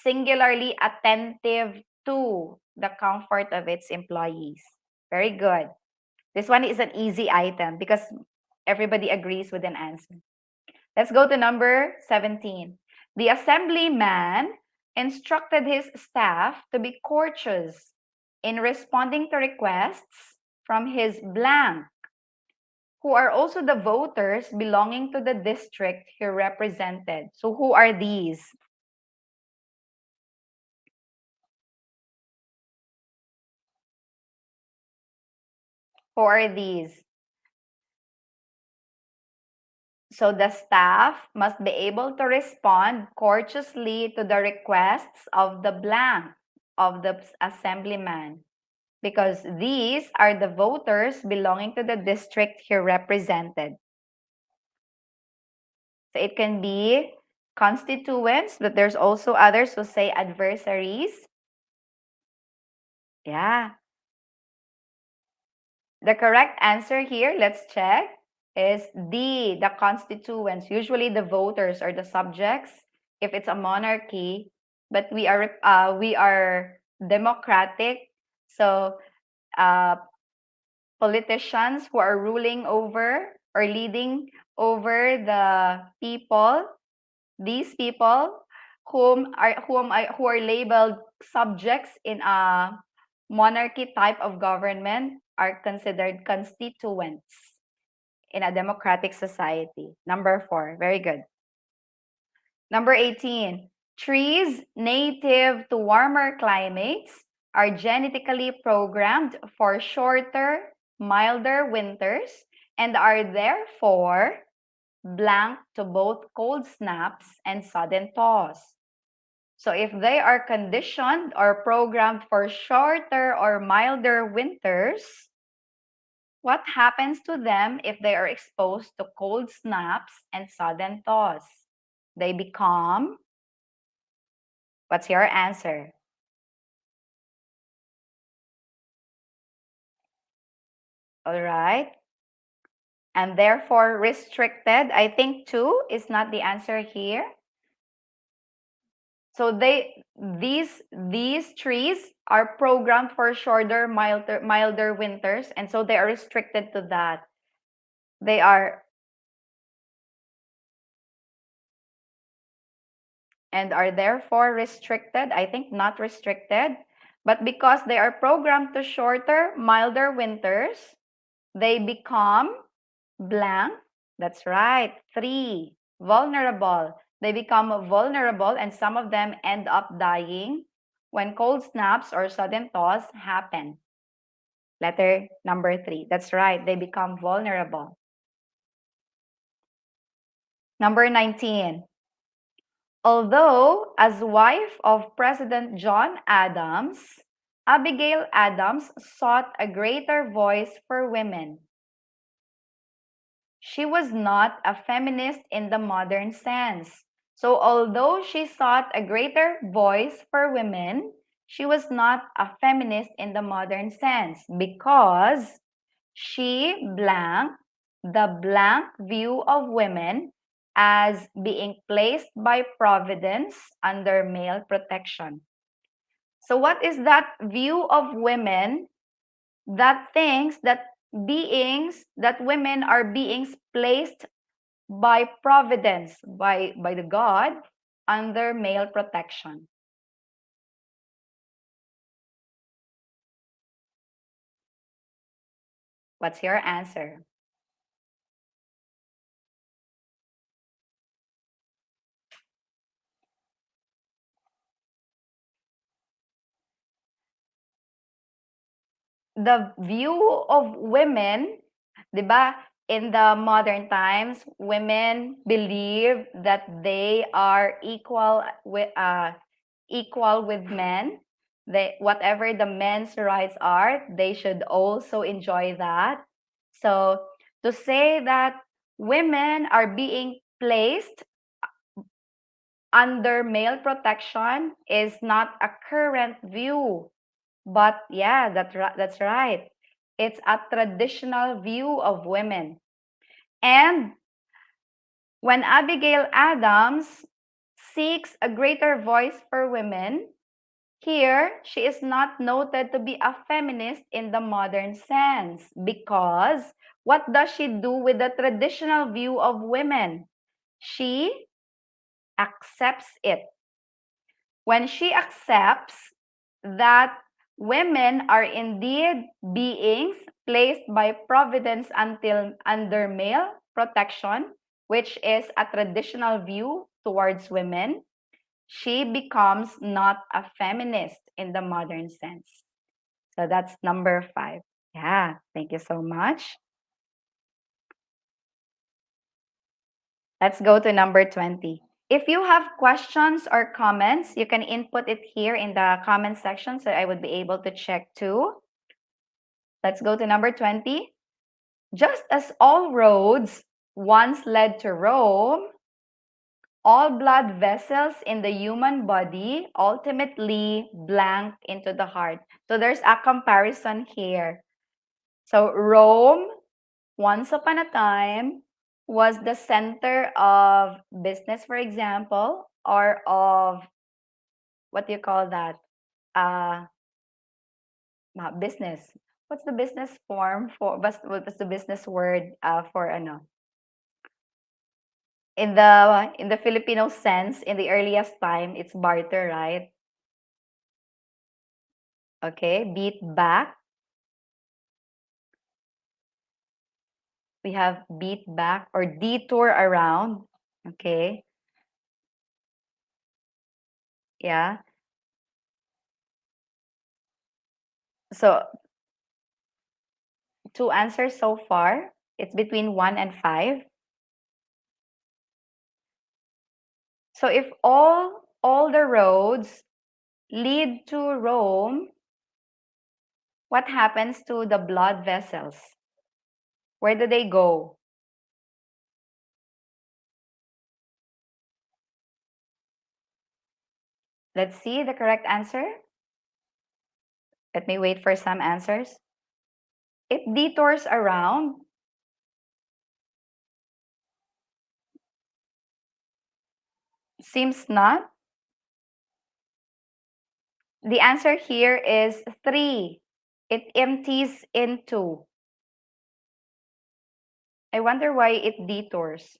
singularly attentive to the comfort of its employees. Very good. This one is an easy item because everybody agrees with an answer. Let's go to number 17. The assemblyman instructed his staff to be courteous in responding to requests from his blank, who are also the voters belonging to the district he represented. So who are these? Who are these? So the staff must be able to respond courteously to the requests of the blank of the assemblyman, because these are the voters belonging to the district he represented. So it can be constituents, but there's also others who say adversaries. Yeah. The correct answer here, let's check, is D, the constituents, usually the voters or the subjects if it's a monarchy, but we are democratic. So politicians who are ruling over or leading over the people, these people who are labeled subjects in a monarchy type of government are considered constituents in a democratic society. Number 4, very good. Number 18, trees native to warmer climates are genetically programmed for shorter, milder winters and are therefore blank to both cold snaps and sudden thaws. So if they are conditioned or programmed for shorter or milder winters, what happens to them if they are exposed to cold snaps and sudden thaws? They become, what's your answer? All right. And therefore restricted. I think 2 is not the answer here. So these trees are programmed for shorter, milder winters, and so they are restricted to that. They are and are therefore restricted. I think not restricted, but because they are programmed to shorter, milder winters, they become blank. That's right. 3, vulnerable. They become vulnerable, and some of them end up dying when cold snaps or sudden thaws happen. Letter number 3. That's right. They become vulnerable. Number 19. Although, as wife of President John Adams, Abigail Adams sought a greater voice for women. She was not a feminist in the modern sense. So although she sought a greater voice for women, she was not a feminist in the modern sense because she blanked the blank view of women as being placed by providence under male protection. So what is that view of women that thinks that women are beings placed by providence, by the God, under male protection? What's your answer? The view of women, 'di ba? In the modern times, women believe that they are equal with men. They, whatever the men's rights are, they should also enjoy that. So to say that women are being placed under male protection is not a current view. But yeah, that's right. It's a traditional view of women. And when Abigail Adams seeks a greater voice for women, here she is not noted to be a feminist in the modern sense because what does she do with the traditional view of women? She accepts it. When she accepts that women are indeed beings placed by providence under male protection, which is a traditional view towards women, she becomes not a feminist in the modern sense. So that's number 5. Yeah, thank you so much. Let's go to number 20. If you have questions or comments, you can input it here in the comment section so I would be able to check too. Let's go to number 20. Just as all roads once led to Rome, all blood vessels in the human body ultimately blank into the heart. So there's a comparison here. So Rome, once upon a time, was the center of business, for example, or of what do you call that? Uh, business. What's the business form for? What's the business word for ano? In the Filipino sense, in the earliest time, it's barter, right? Okay, beat back. We have beat back or detour around. Okay, yeah. So two answers so far. It's between 1 and 5. So if all the roads lead to Rome, what happens to the blood vessels? Where do they go? Let's see the correct answer. Let me wait for some answers. It detours around. Seems not. The answer here is 3. It empties into. I wonder why it detours.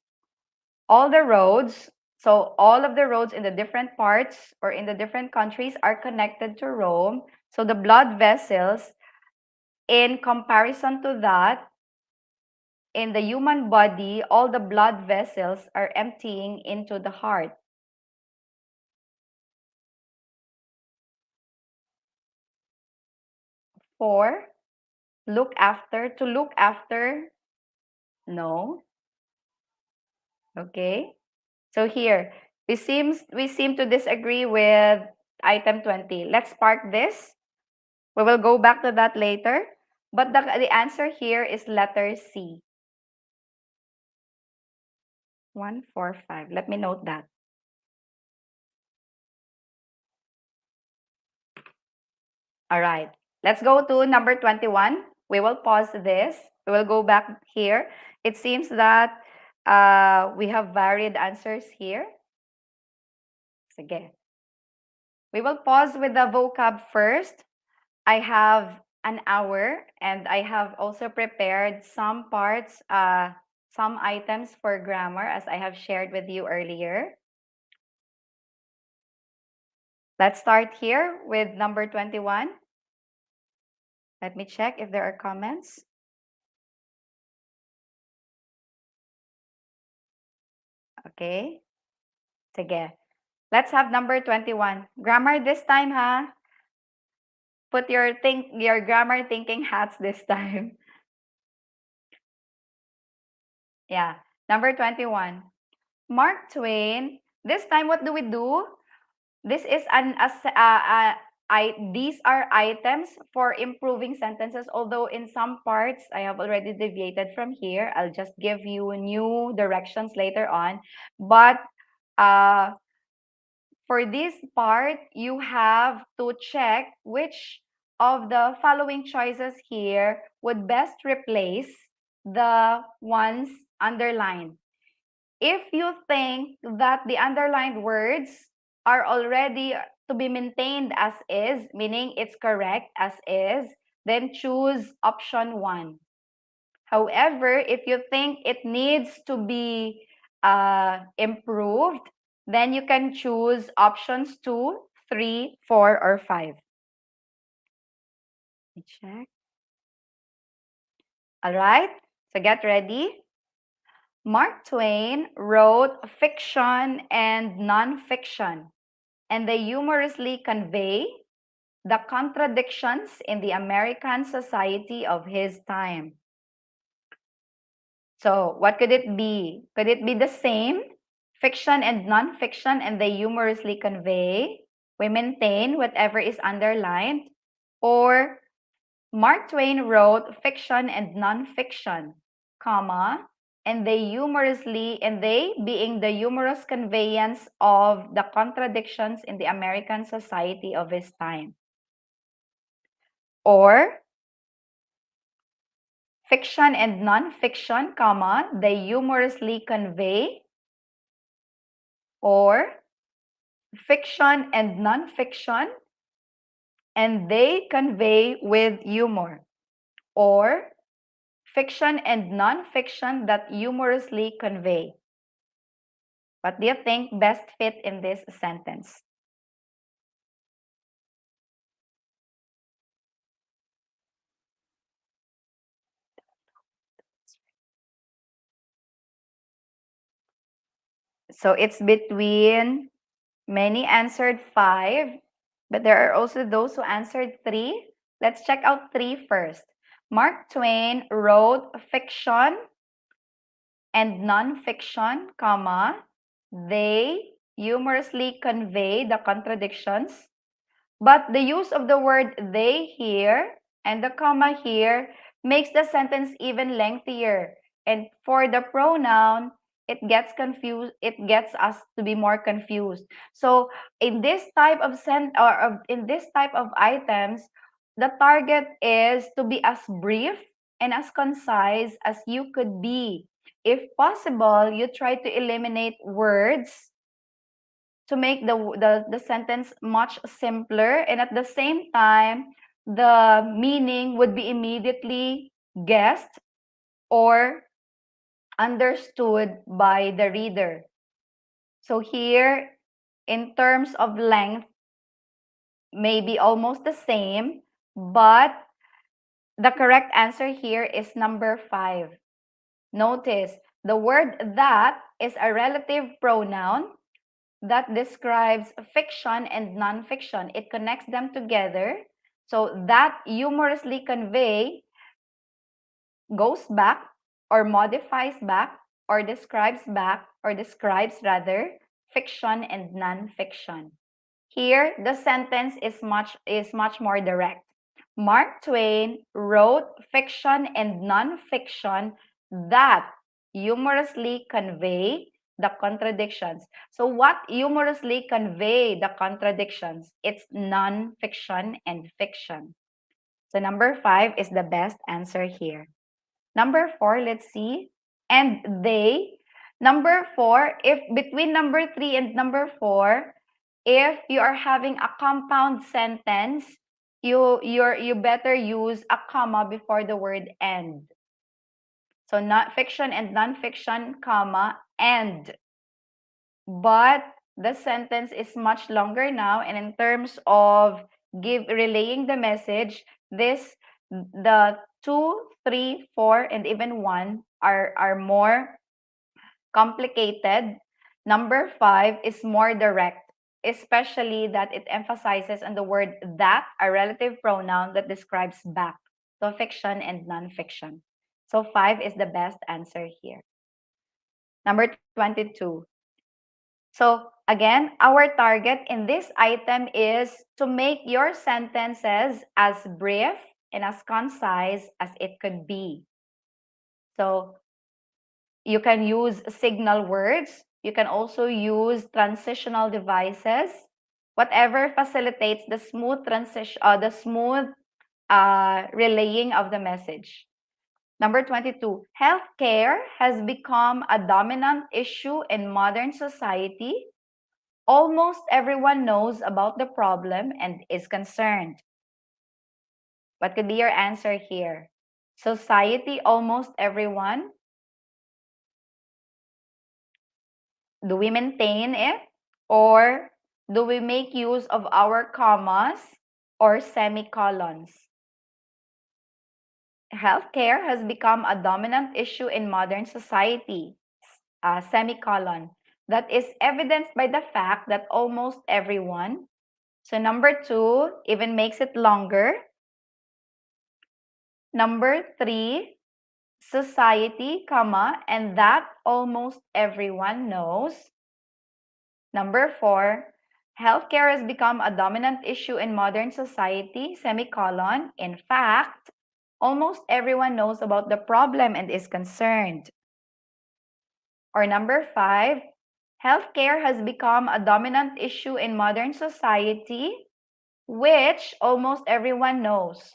All the roads, so all of the roads in the different parts or in the different countries are connected to Rome. So the blood vessels, in comparison to that, in the human body, all the blood vessels are emptying into the heart. 4, look after. To look after, no. Okay. So here, we seem to disagree with item 20. Let's park this. We will go back to that later. But the answer here is letter C. 145. Let me note that. All right. Let's go to number 21. We will pause this. We will go back here. It seems that we have varied answers here. Sige. We will pause with the vocab first. I have an hour and I have also prepared some parts, some items for grammar as I have shared with you earlier. Let's start here with number 21. Let me check if there are comments. Okay. Sige. Let's have number 21. Grammar this time, ha? Put your grammar thinking hats this time. Yeah. Number 21. Mark Twain. This time, what do we do? This is these are items for improving sentences. Although in some parts I have already deviated from here. I'll just give you new directions later on. But for this part, you have to check which of the following choices here would best replace the ones underlined. If you think that the underlined words are already to be maintained as is, meaning it's correct as is, then choose option 1. However, if you think it needs to be improved, then you can choose options 2, 3, 4, or 5. Let me check. All right, so get ready. Mark Twain wrote fiction and nonfiction, and they humorously convey the contradictions in the American society of his time. So what could it be? Could it be the same? Fiction and non-fiction, and they humorously convey. We maintain whatever is underlined. Or Mark Twain wrote fiction and non-fiction, comma, and they being the humorous conveyance of the contradictions in the American society of his time. Or fiction and non-fiction, comma, they humorously convey. Or fiction and non-fiction, and they convey with humor. Or fiction and non-fiction that humorously convey. What do you think best fit in this sentence? So it's between, many answered 5, but there are also those who answered 3. Let's check out 3 first. Mark Twain wrote fiction and non-fiction, comma, they humorously convey the contradictions. But the use of the word they here and the comma here makes the sentence even lengthier. And for the pronoun, it gets confused. It gets us to be more confused. So in this type of in this type of items, the target is to be as brief and as concise as you could be. If possible, you try to eliminate words to make the sentence much simpler, and at the same time the meaning would be immediately guessed or understood by the reader. So here, in terms of length, may be almost the same, but the correct answer here is number 5. Notice the word that is a relative pronoun that describes fiction and non-fiction. It connects them together. So that humorously convey goes back or modifies back or describes rather fiction and non-fiction. Here, the sentence is much more direct. Mark Twain wrote fiction and non-fiction that humorously convey the contradictions. So what humorously convey the contradictions? It's non-fiction and fiction. So number 5 is the best answer here. Number 4, let's see. And they. Number 4, if between number 3 and number 4, if you are having a compound sentence, you better use a comma before the word and. So not fiction and non-fiction, comma, and. But the sentence is much longer now, and in terms of relaying the message, the 2, 3, 4, and even 1 are more complicated. Number 5 is more direct, especially that it emphasizes on the word that, a relative pronoun that describes back. So fiction and non-fiction. So 5 is the best answer here. Number 22. So again, our target in this item is to make your sentences as brief and as concise as it could be. So you can use signal words. You can also use transitional devices, whatever facilitates the smooth transition, relaying of the message. Number 22, healthcare has become a dominant issue in modern society. Almost everyone knows about the problem and is concerned. What could be your answer here? Society, almost everyone. Do we maintain it? Or do we make use of our commas or semicolons? Healthcare has become a dominant issue in modern society, semicolon. That is evidenced by the fact that almost everyone. So number 2 even makes it longer. Number 3, society, comma, and that almost everyone knows. Number 4, healthcare has become a dominant issue in modern society, semicolon. In fact, almost everyone knows about the problem and is concerned. Or number 5, healthcare has become a dominant issue in modern society, which almost everyone knows.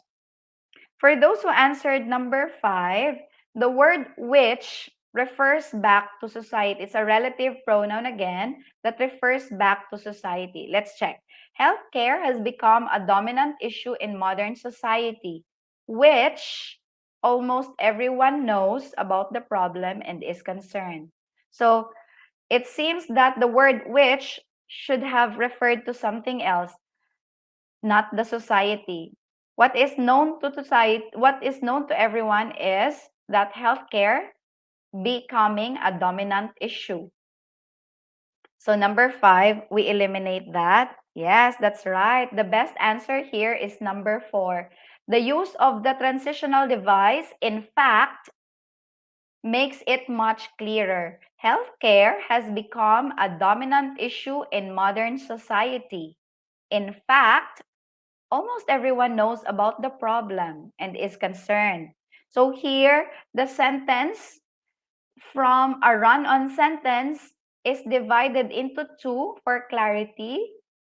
For those who answered number 5, the word which refers back to society. It's a relative pronoun again that refers back to society. Let's check. Healthcare has become a dominant issue in modern society, which almost everyone knows about the problem and is concerned. So it seems that the word which should have referred to something else, not the society. What is known to society, what is known to everyone is that healthcare becoming a dominant issue. So number 5, we eliminate that. Yes, that's right. The best answer here is number 4. The use of the transitional device, in fact, makes it much clearer. Healthcare has become a dominant issue in modern society. In fact, almost everyone knows about the problem and is concerned. So here, the sentence from a run-on sentence is divided into two for clarity,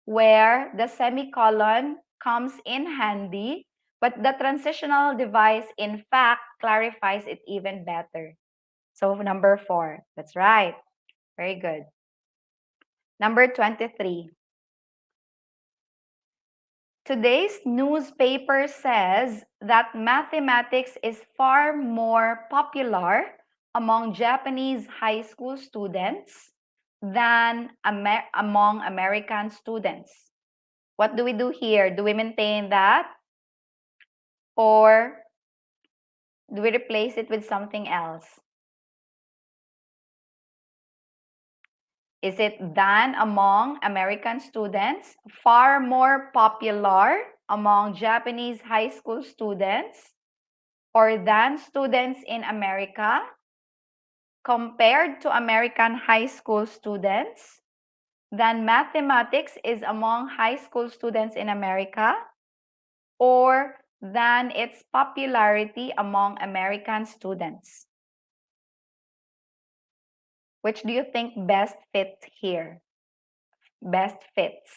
where the semicolon comes in handy, but the transitional device, in fact, clarifies it even better. So number 4, that's right. Very good. Number 23. Today's newspaper says that mathematics is far more popular among Japanese high school students than among American students. What do we do here? Do we maintain that? Or do we replace it with something else? Is it than among American students, far more popular among Japanese high school students, or than students in America, compared to American high school students, than mathematics is among high school students in America, or than its popularity among American students? Which do you think best fits here? Best fits.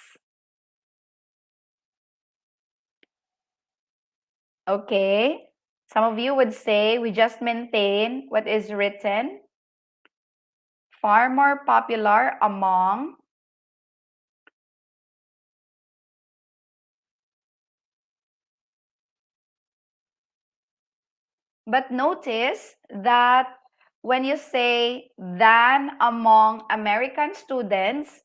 Okay. Some of you would say we just maintain what is written. Far more popular among but notice that when you say than among American students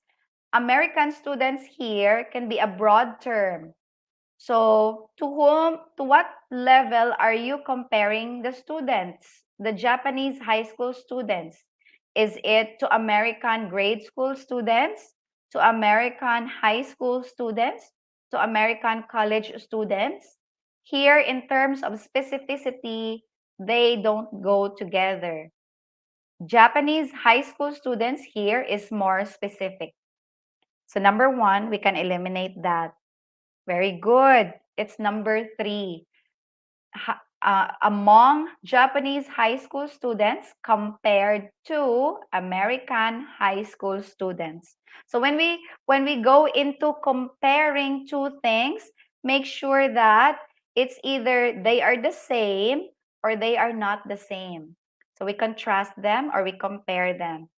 here can be a broad term. So to what level are you comparing the students, the Japanese high school students? Is it to American grade school students, to American high school students, to American college students? Here, in terms of specificity, they don't go together. Japanese high school students here is more specific. So number 1, we can eliminate that. Very good. It's number 3. Among Japanese high school students compared to American high school students. So when we go into comparing two things, make sure that it's either they are the same or they are not the same. So we contrast them or we compare them.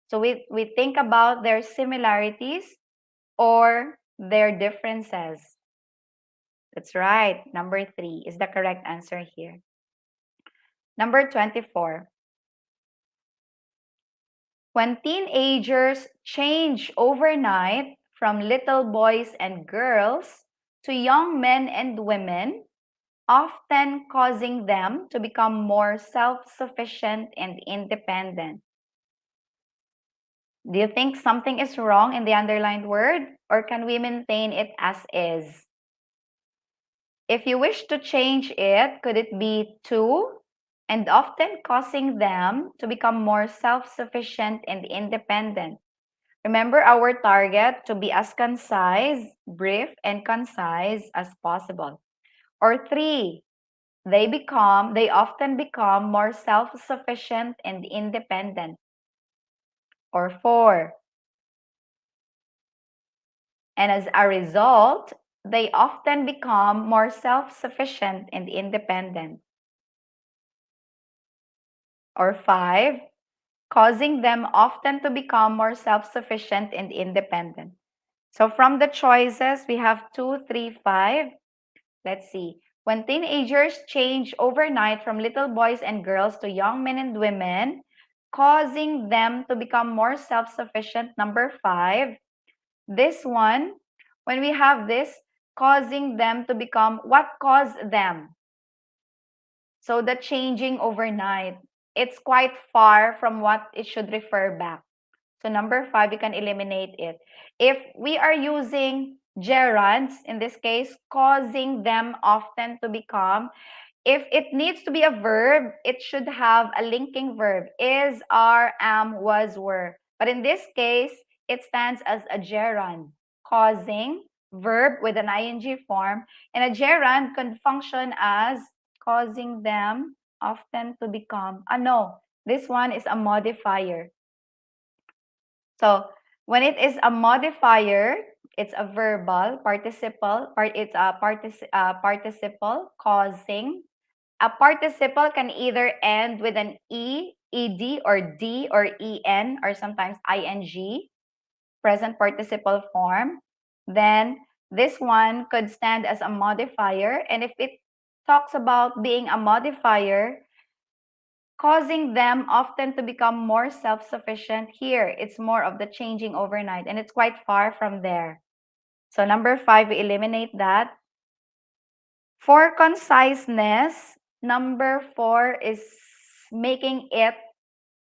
So we think about their similarities or their differences. That's right. Number 3 is the correct answer here. Number 24. When teenagers change overnight from little boys and girls to young men and women, often causing them to become more self-sufficient and independent. Do you think something is wrong in the underlined word, or can we maintain it as is? If you wish to change it, could it be to and often causing them to become more self-sufficient and independent. Remember our target to be as concise, brief, and concise as possible. Or 3, they often become more self-sufficient and independent. Or 4, and as a result, they often become more self-sufficient and independent. Or 5, causing them often to become more self-sufficient and independent. So from the choices, we have 2, 3, 5. Let's see. When teenagers change overnight from little boys and girls to young men and women, causing them to become more self-sufficient, number 5. This one, when we have this, causing them to become, what caused them? So the changing overnight, it's quite far from what it should refer back. So number 5, you can eliminate it. If we are using gerunds, in this case, causing them often to become, if it needs to be a verb, it should have a linking verb. Is, are, am, was, were. But in this case, it stands as a gerund. Causing, verb with an ing form. And a gerund can function as causing them often to become. No, this one is a modifier. So when it is a modifier, it's a verbal participle. It's a participle causing. A participle can either end with an e, ed, or d, or en, or sometimes ing, present participle form. Then this one could stand as a modifier. And if it talks about being a modifier, causing them often to become more self-sufficient, here it's more of the changing overnight, and it's quite far from there. So number 5, we eliminate that. For conciseness, number 4 is making it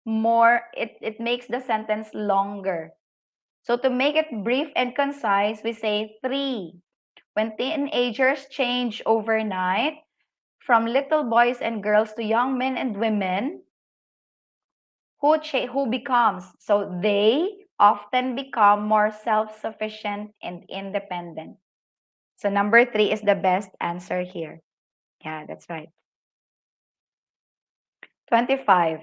more, it makes the sentence longer. So to make it brief and concise, we say 3. When teenagers change overnight from little boys and girls to young men and women, who becomes? So they often become more self-sufficient and independent. So number 3 is the best answer here. Yeah, that's right. 25.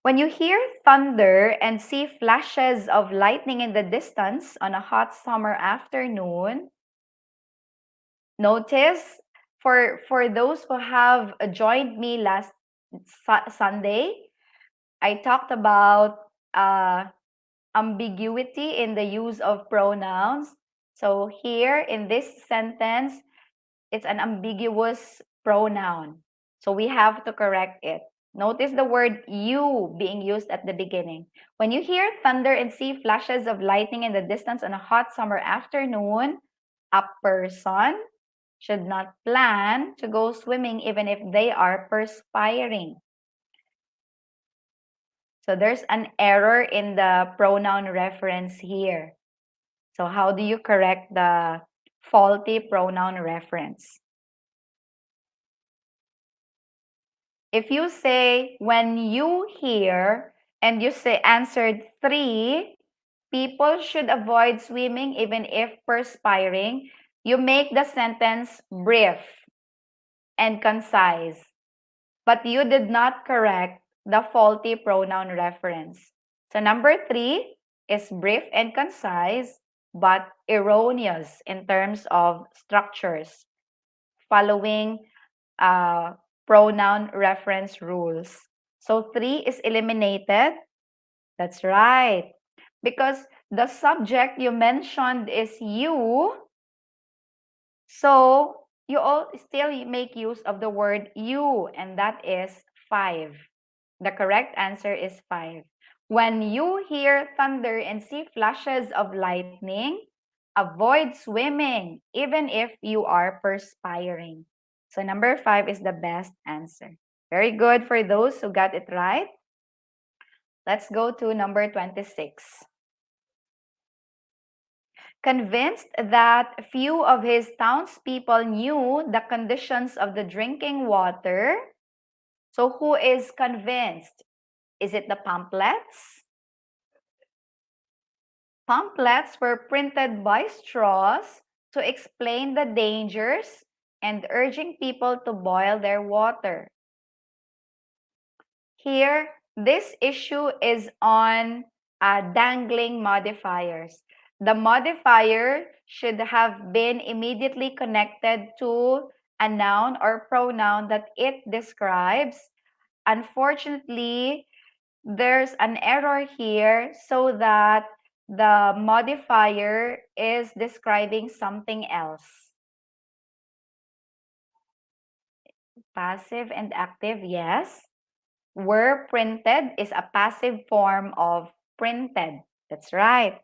When you hear thunder and see flashes of lightning in the distance on a hot summer afternoon, notice for those who have joined me last Sunday, I talked about ambiguity in the use of pronouns. So here in this sentence, it's an ambiguous pronoun. So we have to correct it. Notice the word you being used at the beginning. When you hear thunder and see flashes of lightning in the distance on a hot summer afternoon, a person should not plan to go swimming even if they are perspiring. So there's an error in the pronoun reference here. So how do you correct the faulty pronoun reference? If you say, when you hear, and you say answered 3, people should avoid swimming even if perspiring, you make the sentence brief and concise. But you did not correct the faulty pronoun reference. So number 3 is brief and concise, but erroneous in terms of structures, following pronoun reference rules. So 3 is eliminated. That's right. Because the subject you mentioned is you, so you all still make use of the word you, and that is 5. The correct answer is 5. When you hear thunder and see flashes of lightning, avoid swimming, even if you are perspiring. So number 5 is the best answer. Very good for those who got it right. Let's go to number 26. Convinced that few of his townspeople knew the conditions of the drinking water, So who is convinced? Is it the pamphlets? Pamphlets were printed by straws to explain the dangers and urging people to boil their water. Here, this issue is on dangling modifiers. The modifier should have been immediately connected to a noun or pronoun that it describes. Unfortunately, there's an error here so that the modifier is describing something else. Passive and active, yes. Were printed is a passive form of printed. That's right.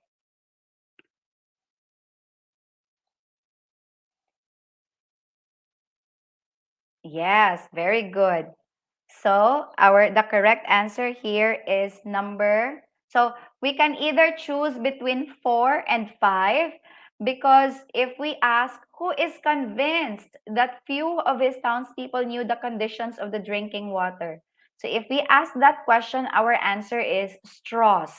Yes, very good. So the correct answer here is number. So we can either choose between 4 and 5 because if we ask who is convinced that few of his townspeople knew the conditions of the drinking water. So if we ask that question, our answer is straws.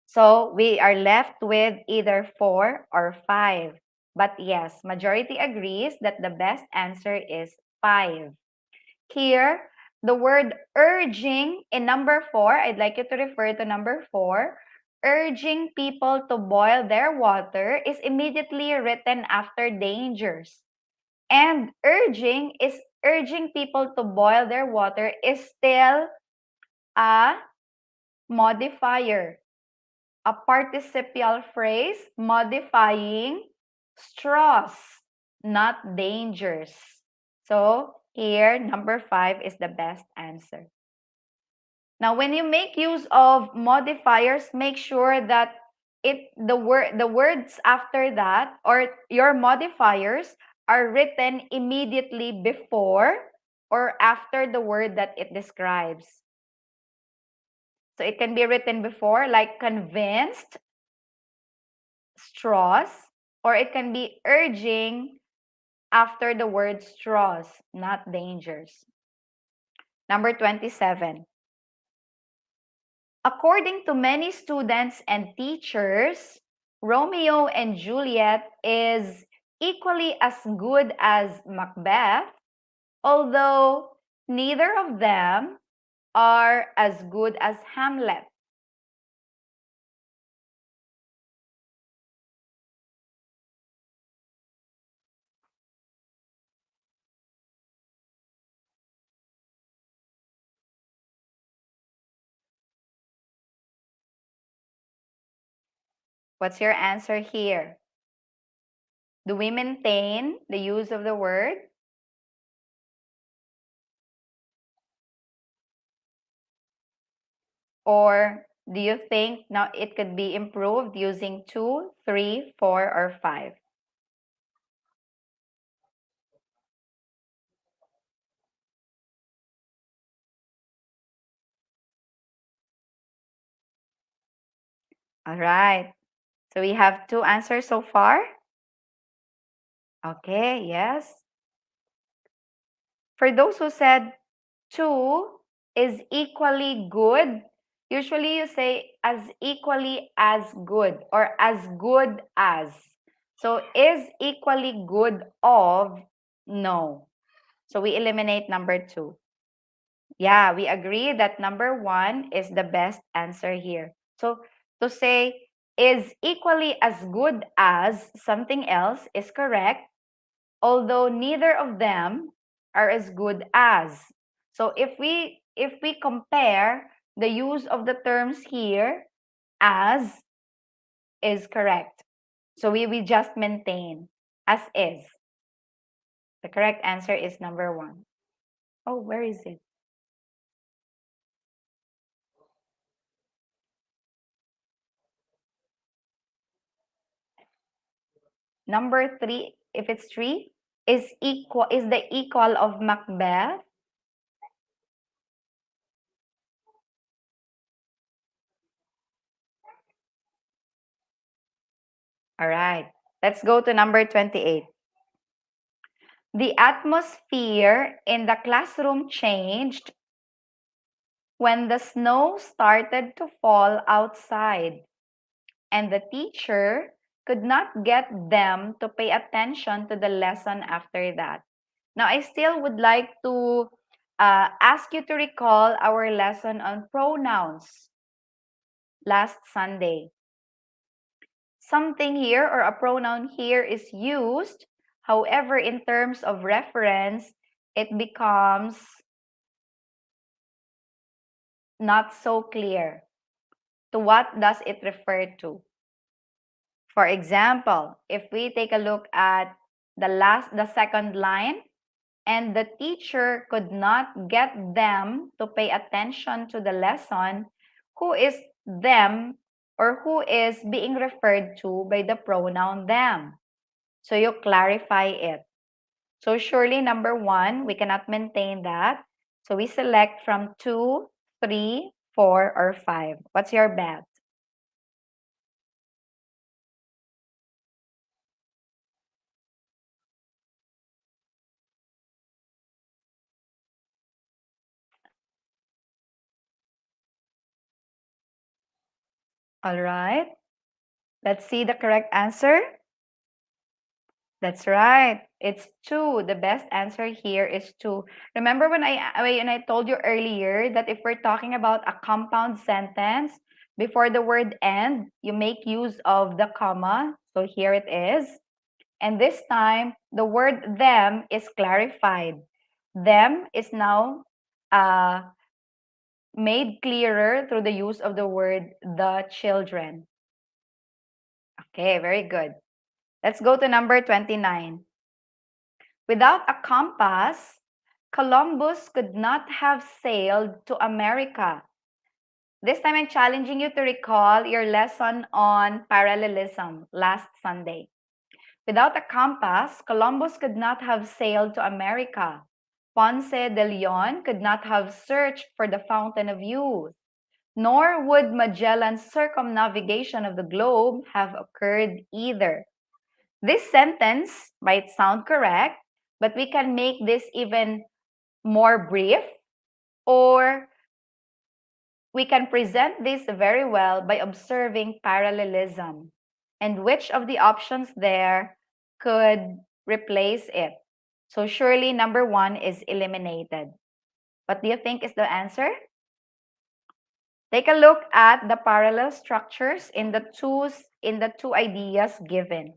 So we are left with either 4 or 5. But yes, majority agrees that the best answer is 5. Here, the word urging in number 4, I'd like you to refer to number 4. Urging people to boil their water is immediately written after dangers. And urging people to boil their water is still a modifier, a participial phrase modifying straws, not dangers. So here, number 5 is the best answer. Now, when you make use of modifiers, make sure that the words after that or your modifiers are written immediately before or after the word that it describes. So it can be written before, like convinced, straws, or it can be urging after the word straws, not dangers. Number 27. According to many students and teachers, Romeo and Juliet is equally as good as Macbeth, although neither of them are as good as Hamlet. What's your answer here? Do we maintain the use of the word? Or do you think now it could be improved using 2, 3, 4, or 5? All right. So we have 2 answers so far. Okay, yes. For those who said 2 is equally good, usually you say as equally as good or as good as. So is equally good of? No. So we eliminate number 2. Yeah, we agree that number 1 is the best answer here. So to say is equally as good as something else is correct, although neither of them are as good as. So if we compare the use of the terms here, as is correct. So we just maintain as is. The correct answer is number 1. Oh, where is it? Number 3, if it's 3, is the equal of Macbeth. All right. Let's go to number 28. The atmosphere in the classroom changed When the snow started to fall outside and the teacher could not get them to pay attention to the lesson after that. Now, I still would like to ask you to recall our lesson on pronouns last Sunday. Something here or a pronoun here is used. However, in terms of reference, it becomes not so clear. To what does it refer to? For example, if we take a look at the second line, and the teacher could not get them to pay attention to the lesson, who is them or who is being referred to by the pronoun them? So you clarify it. So surely number one, we cannot maintain that. So we select from 2, 3, 4, or 5. What's your bet? All right. Let's see the correct answer. That's right. It's 2. The best answer here is 2. Remember when I told you earlier that if we're talking about a compound sentence, before the word end, you make use of the comma. So here it is. And this time, the word them is clarified. Them is now made clearer through the use of the word the children. Okay, very good. Let's go to number 29. Without a compass, Columbus could not have sailed to America. This time I'm challenging you to recall your lesson on parallelism last Sunday. Without a compass, Columbus could not have sailed to America. Ponce de Leon could not have searched for the Fountain of Youth, nor would Magellan's circumnavigation of the globe have occurred either. This sentence might sound correct, but we can make this even more brief, or we can present this very well by observing parallelism and which of the options there could replace it. So surely number 1 is eliminated. What do you think is the answer? Take a look at the parallel structures in the two ideas given.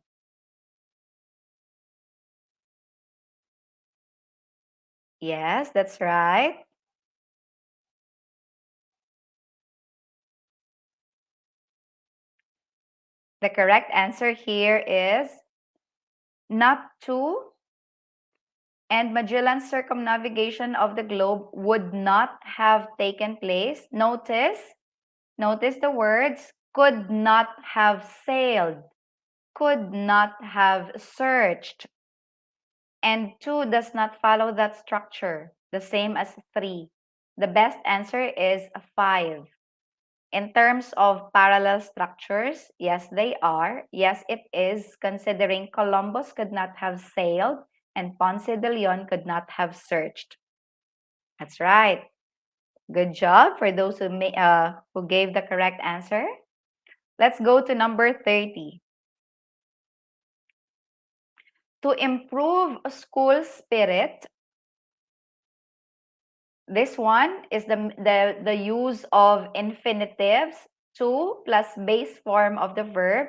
Yes, that's right. The correct answer here is not two, and Magellan's circumnavigation of the globe would not have taken place. Notice the words could not have sailed, could not have searched, and 2 does not follow that structure, the same as 3. The best answer is 5. In terms of parallel structures, yes, they are. Yes, it is, considering Columbus could not have sailed and Ponce de Leon could not have searched. That's right. Good job for those who gave the correct answer. Let's go to number 30. To improve school spirit, this one is the use of infinitives, to plus base form of the verb,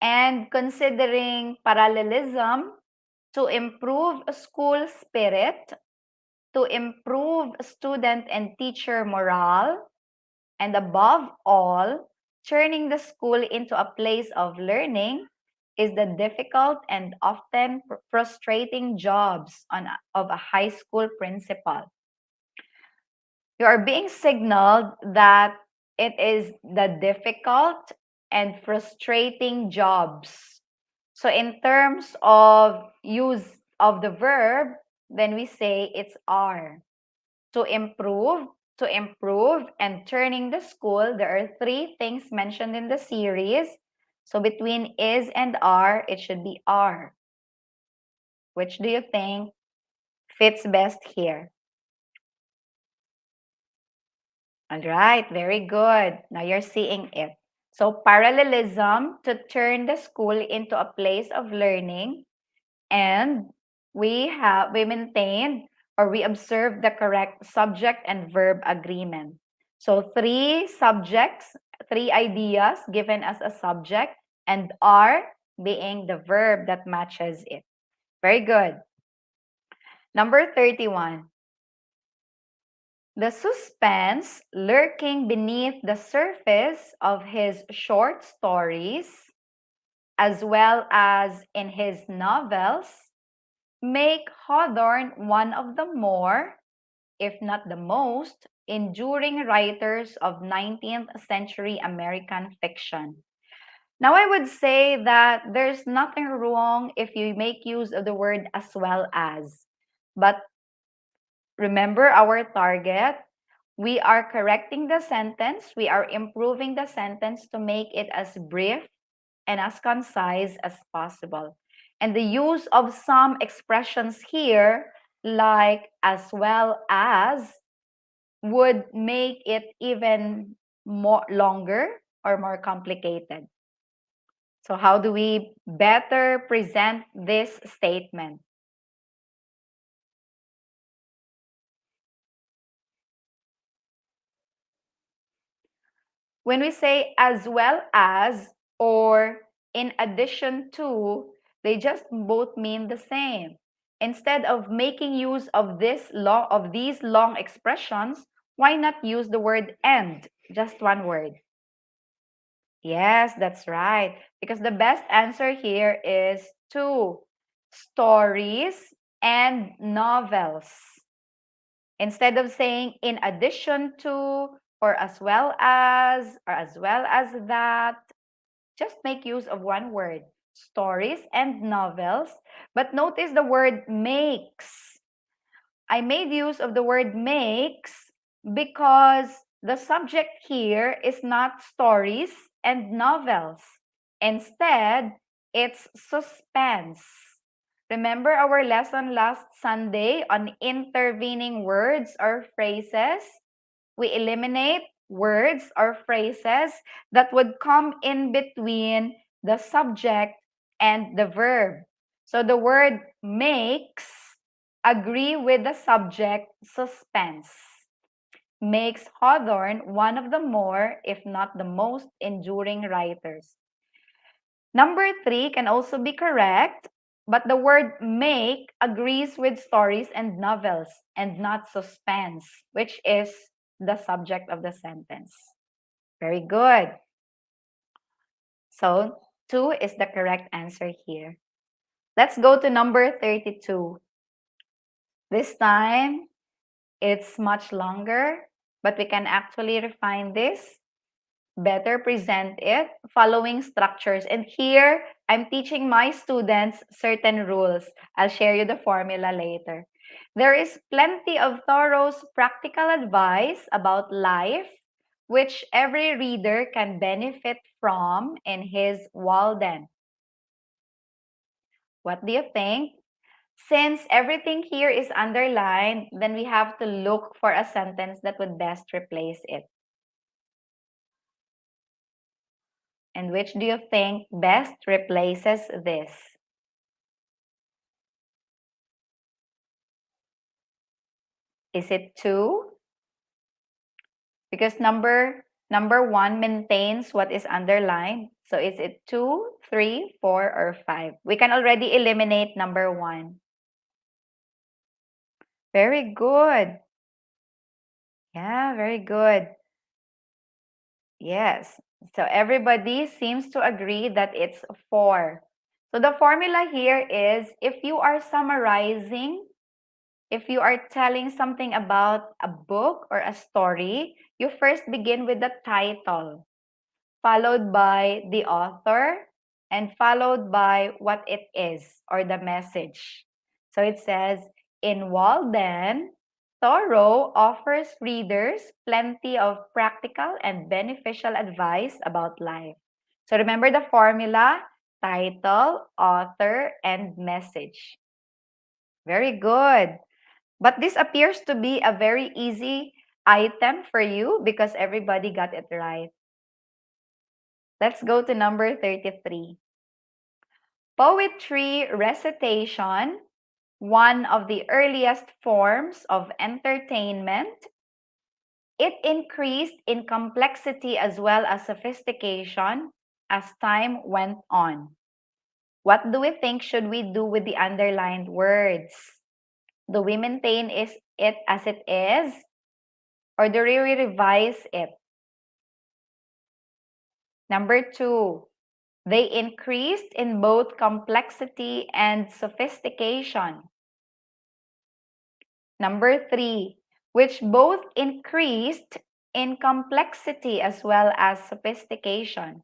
and considering parallelism, to improve school spirit, to improve student and teacher morale, and above all, turning the school into a place of learning is the difficult and often frustrating jobs of a high school principal. You are being signaled that it is the difficult and frustrating jobs. So in terms of use of the verb, then we say it's are. To improve, and turning the school, there are 3 things mentioned in the series. So between is and are, it should be are. Which do you think fits best here? All right, very good. Now you're seeing it. So parallelism, to turn the school into a place of learning, and we maintained or we observed the correct subject and verb agreement. So three subjects, three ideas given as a subject, and are being the verb that matches it. Very good. Number 31. The suspense lurking beneath the surface of his short stories, as well as in his novels, make Hawthorne one of the more, if not the most, enduring writers of 19th century American fiction. Now, I would say that there's nothing wrong if you make use of the word as well as. But remember our target. We are correcting the sentence. We are improving the sentence to make it as brief and as concise as possible. And the use of some expressions here, like as well as, would make it even more longer or more complicated. So how do we better present this statement? When we say as well as or in addition to, they just both mean the same. Instead of making use of these long expressions, why not use the word and? Just one word. Yes, that's right. Because the best answer here is two: stories and novels. Instead of saying in addition to, or as well as that, just make use of one word: stories and novels. But notice the word makes. I made use of the word makes because the subject here is not stories and novels. Instead, it's suspense. Remember our lesson last Sunday on intervening words or phrases? We eliminate words or phrases that would come in between the subject and the verb. So the word makes agree with the subject suspense. Makes Hawthorne one of the more, if not the most, enduring writers. Number 3 can also be correct, but the word make agrees with stories and novels and not suspense, which is the subject of the sentence. Very good. So 2 is the correct answer here. Let's go to number 32. This time, it's much longer, but we can actually refine this, better present it, following structures. And here, I'm teaching my students certain rules. I'll share you the formula later. There is plenty of thorough practical advice about life, which every reader can benefit from in his Walden. What do you think? Since everything here is underlined, then we have to look for a sentence that would best replace it. And which do you think best replaces this? Is it 2? Because number 1 maintains what is underlined. So is it 2, 3, 4, or 5? We can already eliminate number 1. Very good. Yeah, very good. Yes. So everybody seems to agree that it's 4. So the formula here is, if you are summarizing, if you are telling something about a book or a story, you first begin with the title, followed by the author, and followed by what it is or the message. So it says, in Walden, Thoreau offers readers plenty of practical and beneficial advice about life. So remember the formula: title, author, and message. Very good. But this appears to be a very easy item for you because everybody got it right. Let's go to number 33. Poetry recitation, one of the earliest forms of entertainment. It increased in complexity as well as sophistication as time went on. What do we think should we do with the underlined words? Do we maintain it as it is? Or do we revise it? Number 2, they increased in both complexity and sophistication. Number 3, which both increased in complexity as well as sophistication.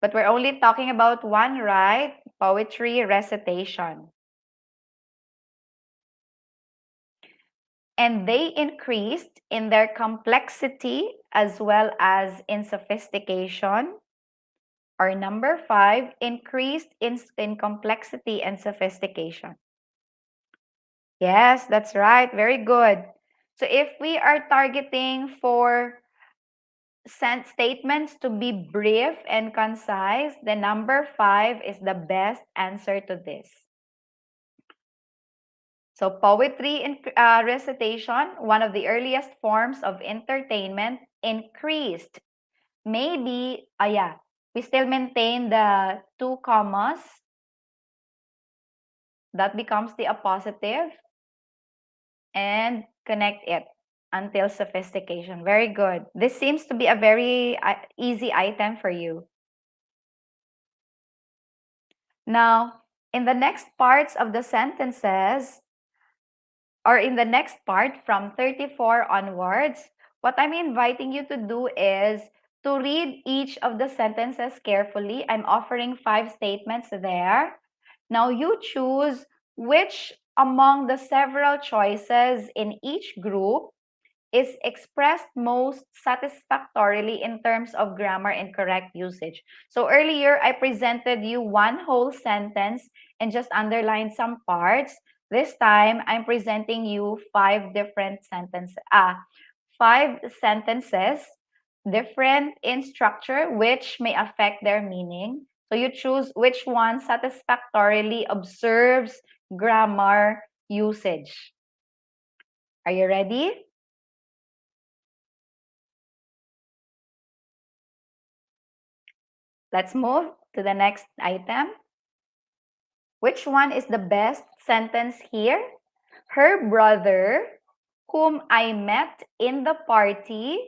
But we're only talking about one, right? Poetry recitation. And they increased in their complexity as well as in sophistication. Or number 5, increased in complexity and sophistication. Yes, that's right. Very good. So if we are targeting for statements to be brief and concise, the number 5 is the best answer to this. So poetry recitation, one of the earliest forms of entertainment, increased. Maybe, yeah, we still maintain the 2 commas. That becomes the appositive. And connect it until sophistication. Very good. This seems to be a very easy item for you. Now, in the next parts of the sentences, or in the next part from 34 onwards, what I'm inviting you to do is to read each of the sentences carefully. I'm offering 5 statements there. Now you choose which among the several choices in each group is expressed most satisfactorily in terms of grammar and correct usage. So earlier, I presented you one whole sentence and just underlined some parts. This time, I'm presenting you 5 different sentences. 5 sentences, different in structure, which may affect their meaning. So you choose which one satisfactorily observes grammar usage. Are you ready? Let's move to the next item. Which one is the best sentence here? Her brother, whom I met in the party,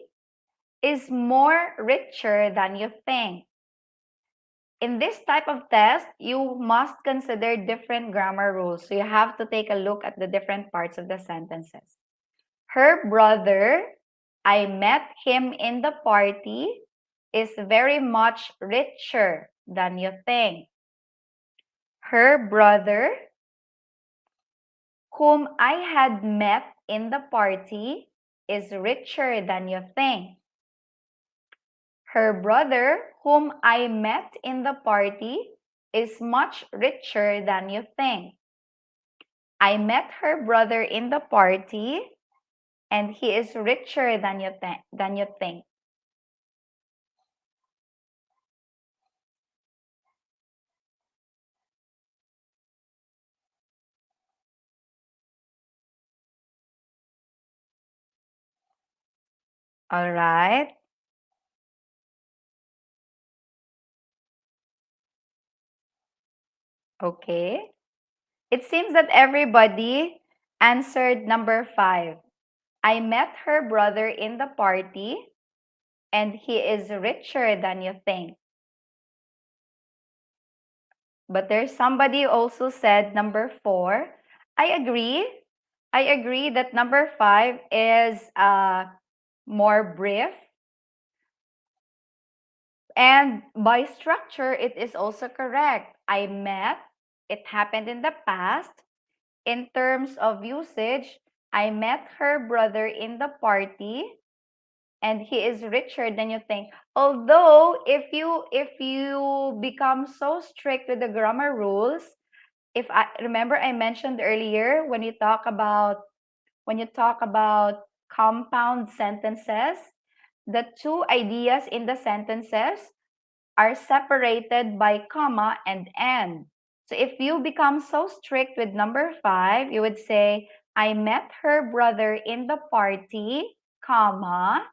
is more richer than you think. In this type of test, you must consider different grammar rules. So you have to take a look at the different parts of the sentences. Her brother, I met him in the party, is very much richer than you think. Her brother, whom I had met in the party, is richer than you think. Her brother, whom I met in the party, is much richer than you think. I met her brother in the party, and he is richer than you think. All right. Okay. It seems that everybody answered number 5. I met her brother in the party, and he is richer than you think. But there's somebody who also said number 4. I agree. I agree that number 5 is more brief. And by structure, it is also correct. I met, it happened in the past. In terms of usage, I met her brother in the party, and he is richer than you think. Although if you become so strict with the grammar rules, if I remember, I mentioned earlier when you talk about compound sentences, the two ideas in the sentences are separated by comma and and. So if you become so strict with number 5, you would say, I met her brother in the party, comma,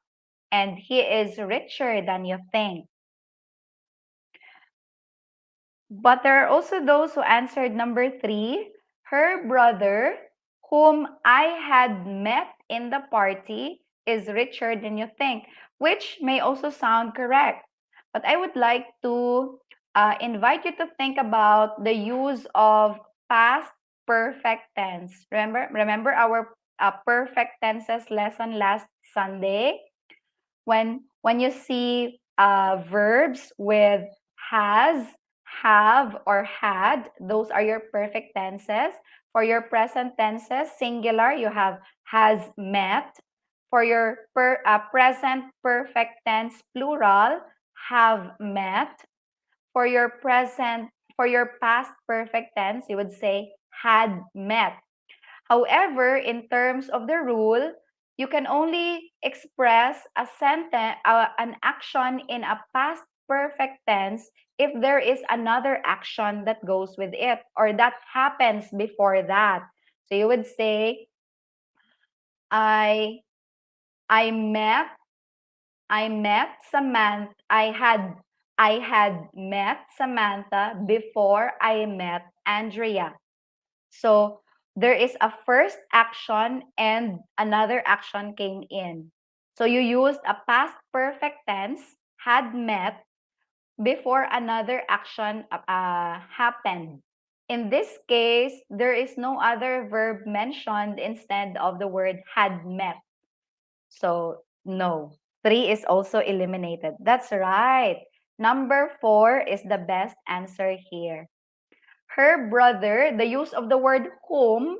and he is richer than you think. But there are also those who answered number 3, her brother, whom I had met in the party, is richer than you think, which may also sound correct. But I would like to invite you to think about the use of past perfect tense. Remember our perfect tenses lesson last Sunday? When you see verbs with has, have, or had, those are your perfect tenses. For your present tenses, singular, you have has met. For your present perfect tense, plural, have met. For your past perfect tense, you would say had met. However, in terms of the rule, you can only express a sentence, an action in a past perfect tense if there is another action that goes with it or that happens before that. So you would say, I I met Samantha. I had met Samantha before I met Andrea. So there is a first action and another action came in. So you used a past perfect tense, had met, before another action happened. In this case, there is no other verb mentioned instead of the word had met. So no, 3 is also eliminated. That's right. Number 4 is the best answer here. Her brother, the use of the word whom,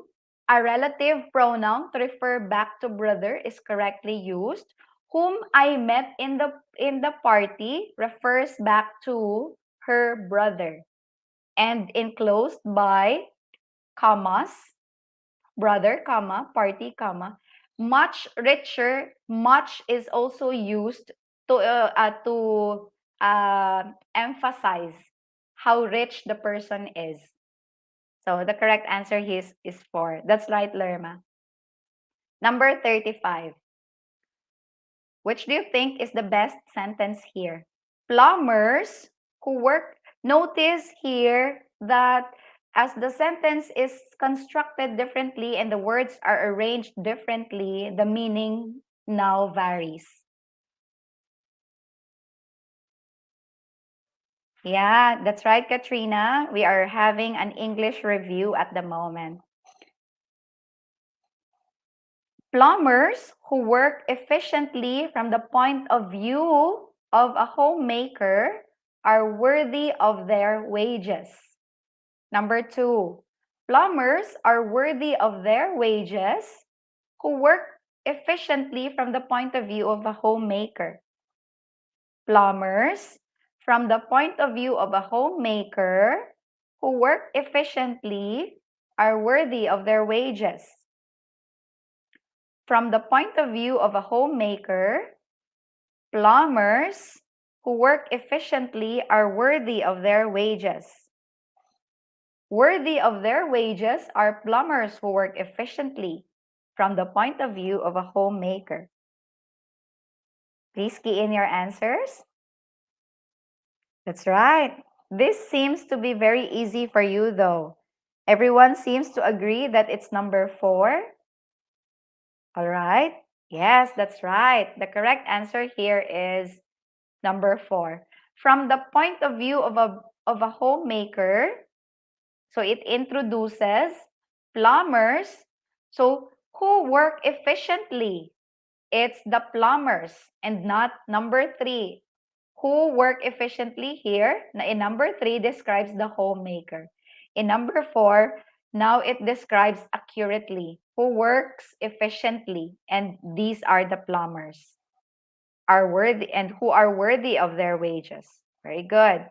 a relative pronoun to refer back to brother, is correctly used. Whom I met in the party refers back to her brother. And enclosed by commas, brother, comma, party, comma. Much richer, much is also used to emphasize how rich the person is. So the correct answer is 4. That's right, Lerma. Number 35. Which do you think is the best sentence here? Plumbers who work, notice here that as the sentence is constructed differently and the words are arranged differently, the meaning now varies. Yeah, that's right, Katrina. We are having an English review at the moment. Plumbers who work efficiently from the point of view of a homemaker are worthy of their wages. Number 2, plumbers are worthy of their wages who work efficiently from the point of view of a homemaker. Plumbers, from the point of view of a homemaker who work efficiently, are worthy of their wages. From the point of view of a homemaker, plumbers who work efficiently are worthy of their wages. Worthy of their wages are plumbers who work efficiently from the point of view of a homemaker. Please key in your answers. That's right. This seems to be very easy for you though. Everyone seems to agree that it's number 4. All right. Yes, that's right. The correct answer here is number 4. From the point of view of a homemaker, so it introduces plumbers. So who work efficiently? It's the plumbers and not number 3. Who work efficiently here? In number 3 describes the homemaker. In number 4, now it describes accurately who works efficiently, and these are the plumbers are worthy and who are worthy of their wages. Very good.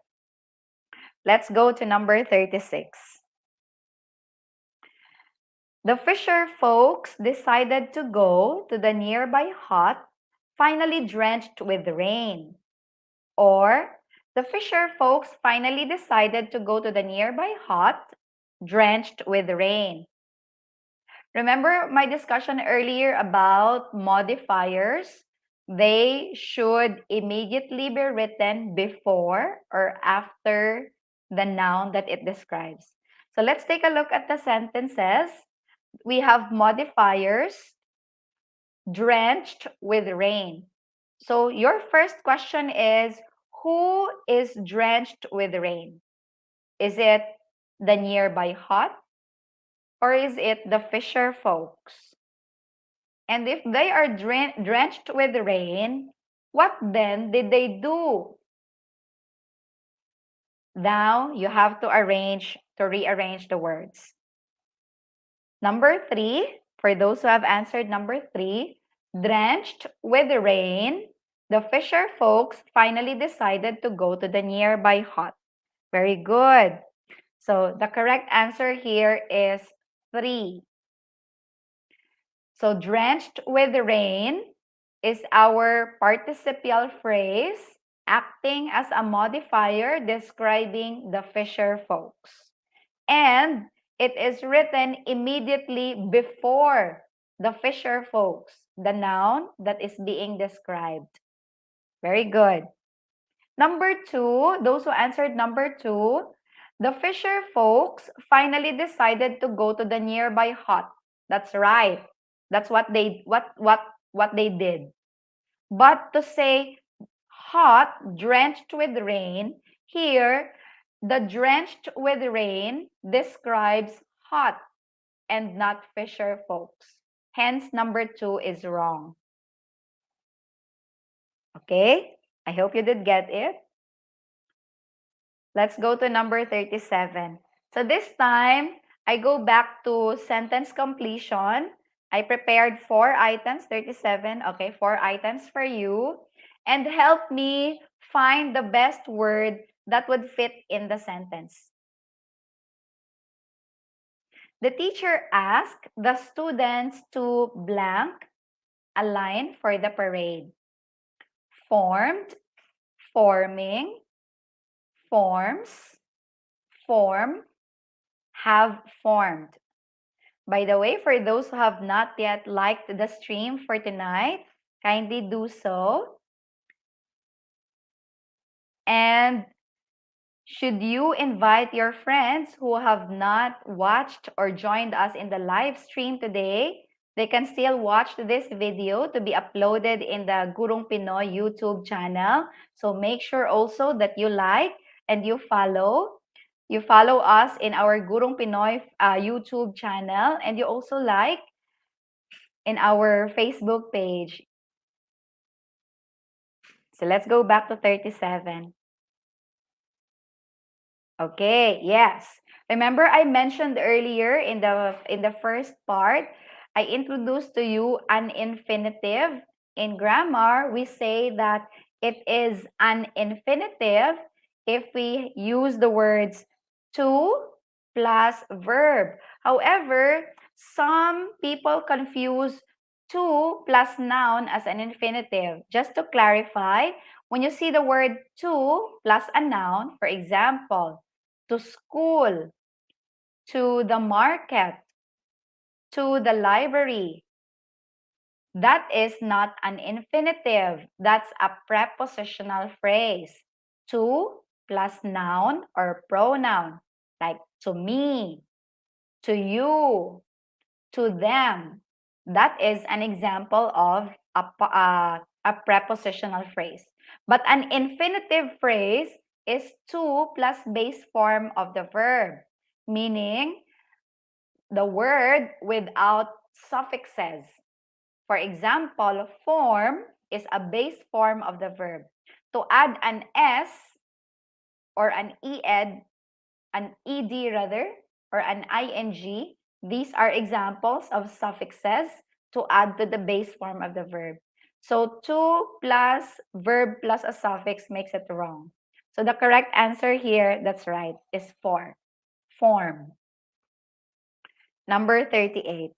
Let's go to number 36. The fisher folks decided to go to the nearby hut, finally drenched with rain. Or, the fisher folks finally decided to go to the nearby hut, drenched with rain. Remember my discussion earlier about modifiers? They should immediately be written before or after the noun that it describes. So let's take a look at the sentences. We have modifiers, drenched with rain. So your first question is, who is drenched with rain? Is it the nearby hut or is it the fisher folks? And if they are drenched with rain, what then did they do? Now you have to rearrange the words. Number 3, for those who have answered number 3, drenched with rain, the fisher folks finally decided to go to the nearby hut. Very good. So the correct answer here is 3. So drenched with rain is our participial phrase acting as a modifier describing the fisher folks. And it is written immediately before the fisher folks, the noun that is being described. Very good. Number 2, those who answered number 2, the fisher folks finally decided to go to the nearby hut. That's right. That's what they did. But to say hot, drenched with rain, here the drenched with rain describes hot and not fisher folks. Hence, number 2 is wrong. Okay? I hope you did get it. Let's go to number 37. So this time, I go back to sentence completion. I prepared 4 items, 37. Okay, 4 items for you. And help me find the best word that would fit in the sentence. The teacher asked the students to blank a line for the parade. Formed, forming, forms, form, have formed. By the way, for those who have not yet liked the stream for tonight, kindly do so. And should you invite your friends who have not watched or joined us in the live stream today, they can still watch this video to be uploaded in the Gurong Pinoy YouTube channel. So make sure also that you like and you follow. You follow us in our Gurong Pinoy YouTube channel, and you also like in our Facebook page. So let's go back to 37. Okay, yes. Remember I mentioned earlier in the first part, I introduced to you an infinitive. In grammar, we say that it is an infinitive if we use the words to plus verb. However, some people confuse to plus noun as an infinitive. Just to clarify, when you see the word to plus a noun, for example, to school, to the market, to the library, that is not an infinitive. That's a prepositional phrase. To plus noun or pronoun, like to me, to you, to them. That is an example of a prepositional phrase. But an infinitive phrase is to plus base form of the verb, meaning the word without suffixes. For example, form is a base form of the verb. To add an S or an ed rather, or an ing, these are examples of suffixes to add to the base form of the verb. So to plus verb plus a suffix makes it wrong. So the correct answer here, that's right, is for, form. Number 38.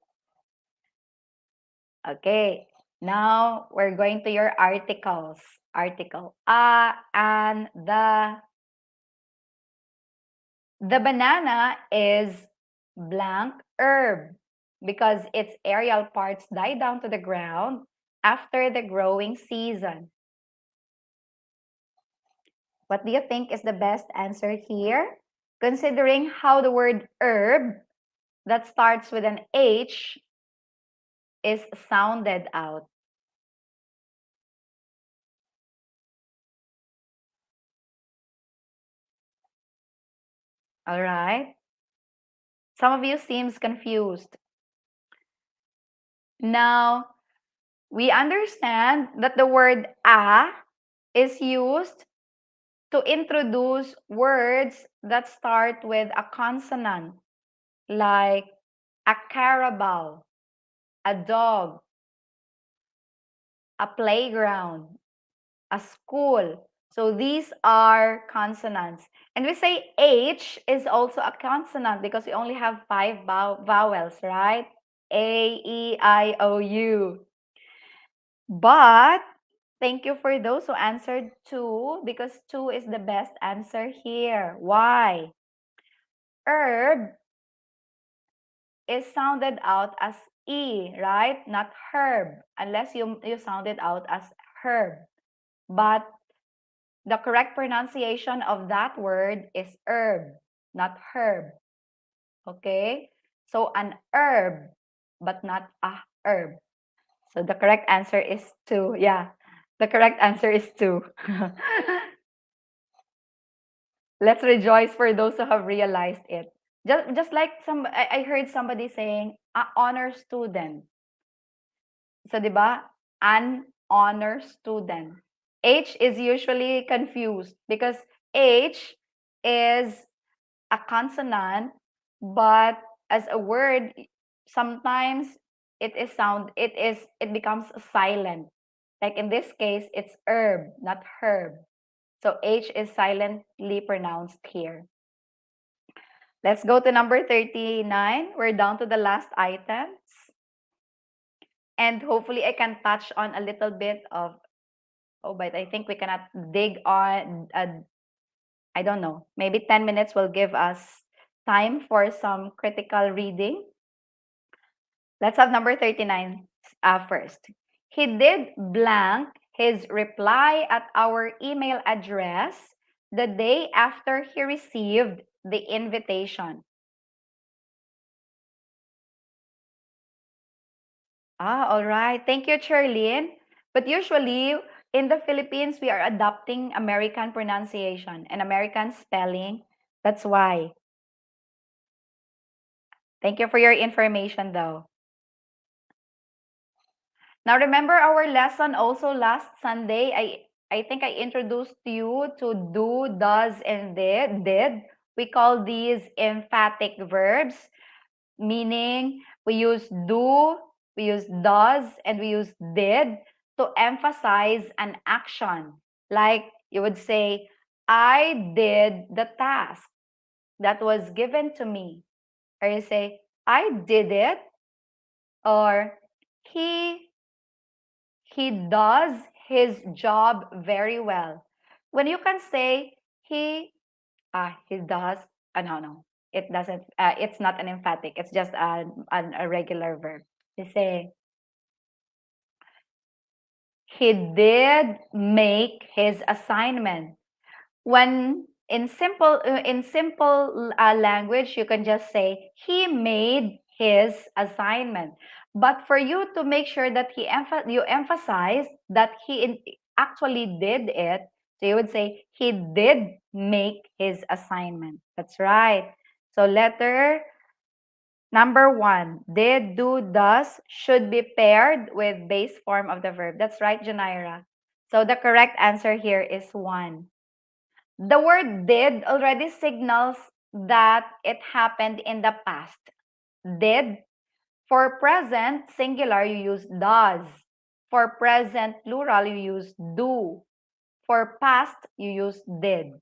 Okay. Now we're going to your articles. Article. And the banana is blank herb because its aerial parts die down to the ground after the growing season. What do you think is the best answer here? Considering how the word herb that starts with an H is sounded out. All right. Some of you seems confused. Now, we understand that the word a is used to introduce words that start with a consonant, like a carabao, a dog, a playground, a school. So these are consonants. And we say H is also a consonant because we only have five vowels, right? A, E, I, O, U. But thank you for those who answered two because two is the best answer here. Why? Herb is sounded out as E, right? Not herb, unless you sound it out as herb. But the correct pronunciation of that word is herb, not herb. Okay? So an herb, but not a herb. So the correct answer is two. Yeah, the correct answer is two. Let's rejoice for those who have realized it. Just like I heard somebody saying, honor student. So, di ba? An honor student. H is usually confused because H is a consonant, but as a word, sometimes it becomes silent. Like in this case, it's herb, not herb. So H is silently pronounced here. Let's go to number 39. We're down to the last items. And hopefully I can touch on a little bit of, oh, but I think we cannot dig on, I don't know, maybe 10 minutes will give us time for some critical reading. Let's have number 39 first. He did blank his reply at our email address the day after he received the invitation. All right. Thank you, Charlene. But usually in the Philippines, we are adopting American pronunciation and American spelling. That's why. Thank you for your information, though. Now, remember our lesson also last Sunday? I think I introduced you to do, does, and did. We call these emphatic verbs, meaning we use do, we use does, and we use did to emphasize an action. Like you would say, I did the task that was given to me. Or you say, I did it, or he he does his job very well. When you can say he does, no, it doesn't, it's not an emphatic, it's just a regular verb. You say, he did make his assignment. When in simple language, you can just say he made his assignment. But for you to make sure that you emphasize that actually did it, so you would say he did make his assignment. That's right. So letter number 1, did, do, does should be paired with base form of the verb. That's right, Janaira. So the correct answer here is 1. The word did already signals that it happened in the past. Did. For present singular, you use does. For present plural, you use do. For past, you use did.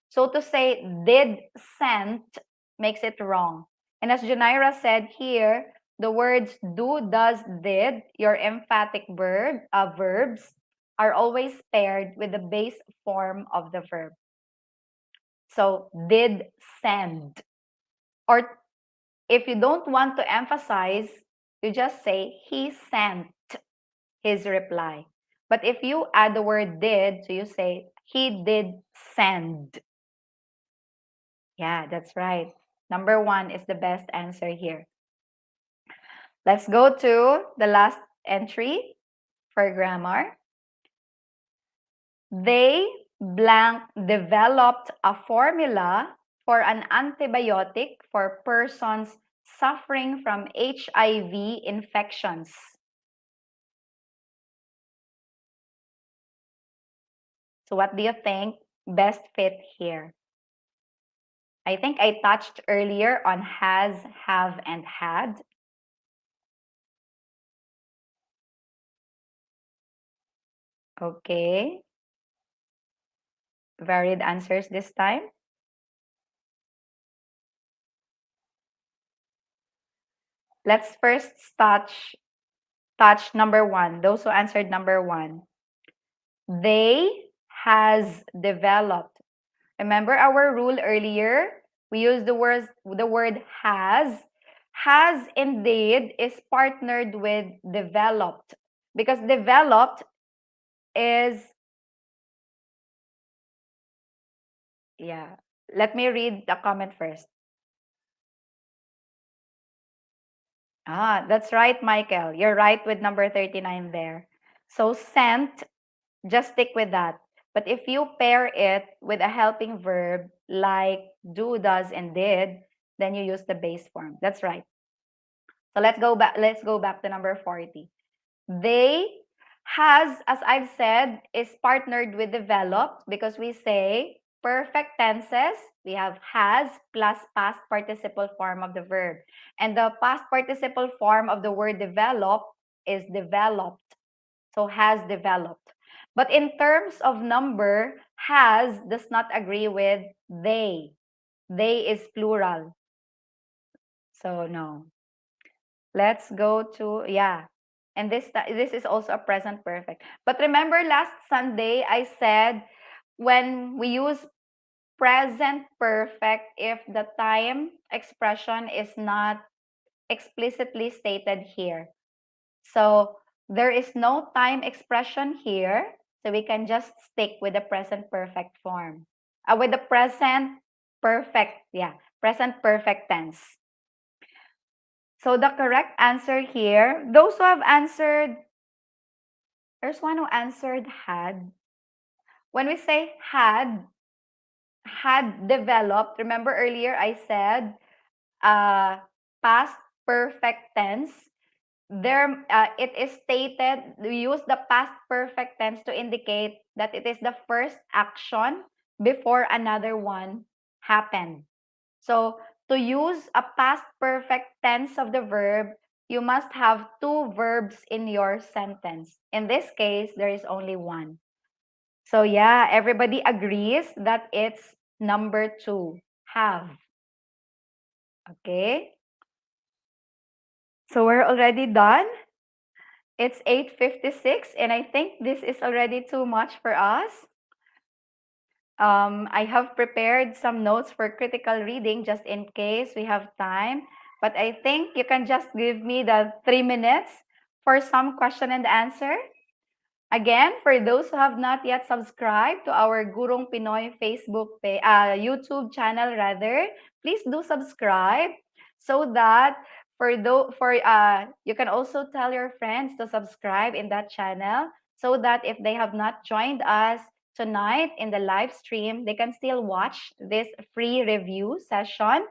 So to say did sent makes it wrong. And as Janaira said here, the words do, does, did, your emphatic verbs are always paired with the base form of the verb. So, did send. Or if you don't want to emphasize, you just say, he sent his reply. But if you add the word did, so you say, he did send. Yeah, that's right. Number 1 is the best answer here. Let's go to the last entry for grammar. They blank developed a formula for an antibiotic for persons suffering from HIV infections. So what do you think best fit here? I think I touched earlier on has, have, and had. Okay. Varied answers this time. Let's first touch number 1. Those who answered number 1. They has developed. Remember our rule earlier? We used the word has. Has indeed is partnered with developed because developed is, yeah. Let me read the comment first. Ah, that's right, Michael. You're right with number 39 there. So sent, just stick with that. But if you pair it with a helping verb like do, does, and did, then you use the base form. That's right. So let's go back to number 40. They has, as I've said, is partnered with developed because we say perfect tenses. We have has plus past participle form of the verb. And the past participle form of the word develop is developed. So has developed. But in terms of number, has does not agree with they. They is plural. So no. Let's go to, yeah. And this is also a present perfect. But remember last Sunday I said when we use present perfect if the time expression is not explicitly stated here. So there is no time expression here, so we can just stick with the present perfect form. With the present perfect, yeah, present perfect tense. So the correct answer here, those who have answered, there's one who answered had. When we say had developed, remember earlier I said past perfect tense. There, it is stated, we use the past perfect tense to indicate that it is the first action before another one happened. So to use a past perfect tense of the verb, you must have two verbs in your sentence. In this case, there is only one. So yeah, everybody agrees that it's number 2, have. Okay? So we're already done. It's 8:56 and I think this is already too much for us. I have prepared some notes for critical reading just in case we have time. But I think you can just give me the 3 minutes for some question and answer. Again, for those who have not yet subscribed to our Gurong Pinoy YouTube channel rather, please do subscribe so that you can also tell your friends to subscribe in that channel so that if they have not joined us tonight in the live stream, they can still watch this free review session.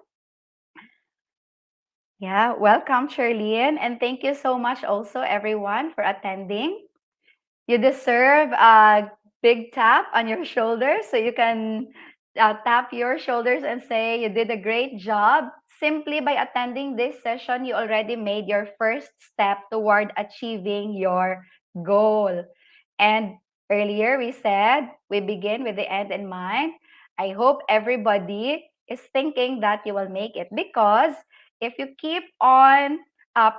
Yeah, welcome, Charlene, and thank you so much also everyone for attending. You deserve a big tap on your shoulders so you can tap your shoulders and say you did a great job. Simply by attending this session, you already made your first step toward achieving your goal. And earlier we said we begin with the end in mind. I hope everybody is thinking that you will make it because if you keep on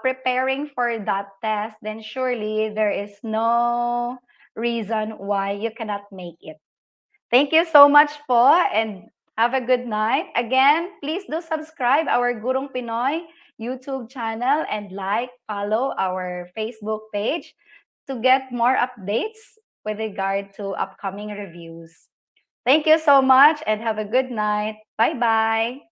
preparing for that test, then surely there is no reason why you cannot make it. Thank you so much po and have a good night. Again, please do subscribe our Gurong Pinoy YouTube channel and follow our Facebook page to get more updates with regard to upcoming reviews. Thank you so much and have a good night. Bye-bye.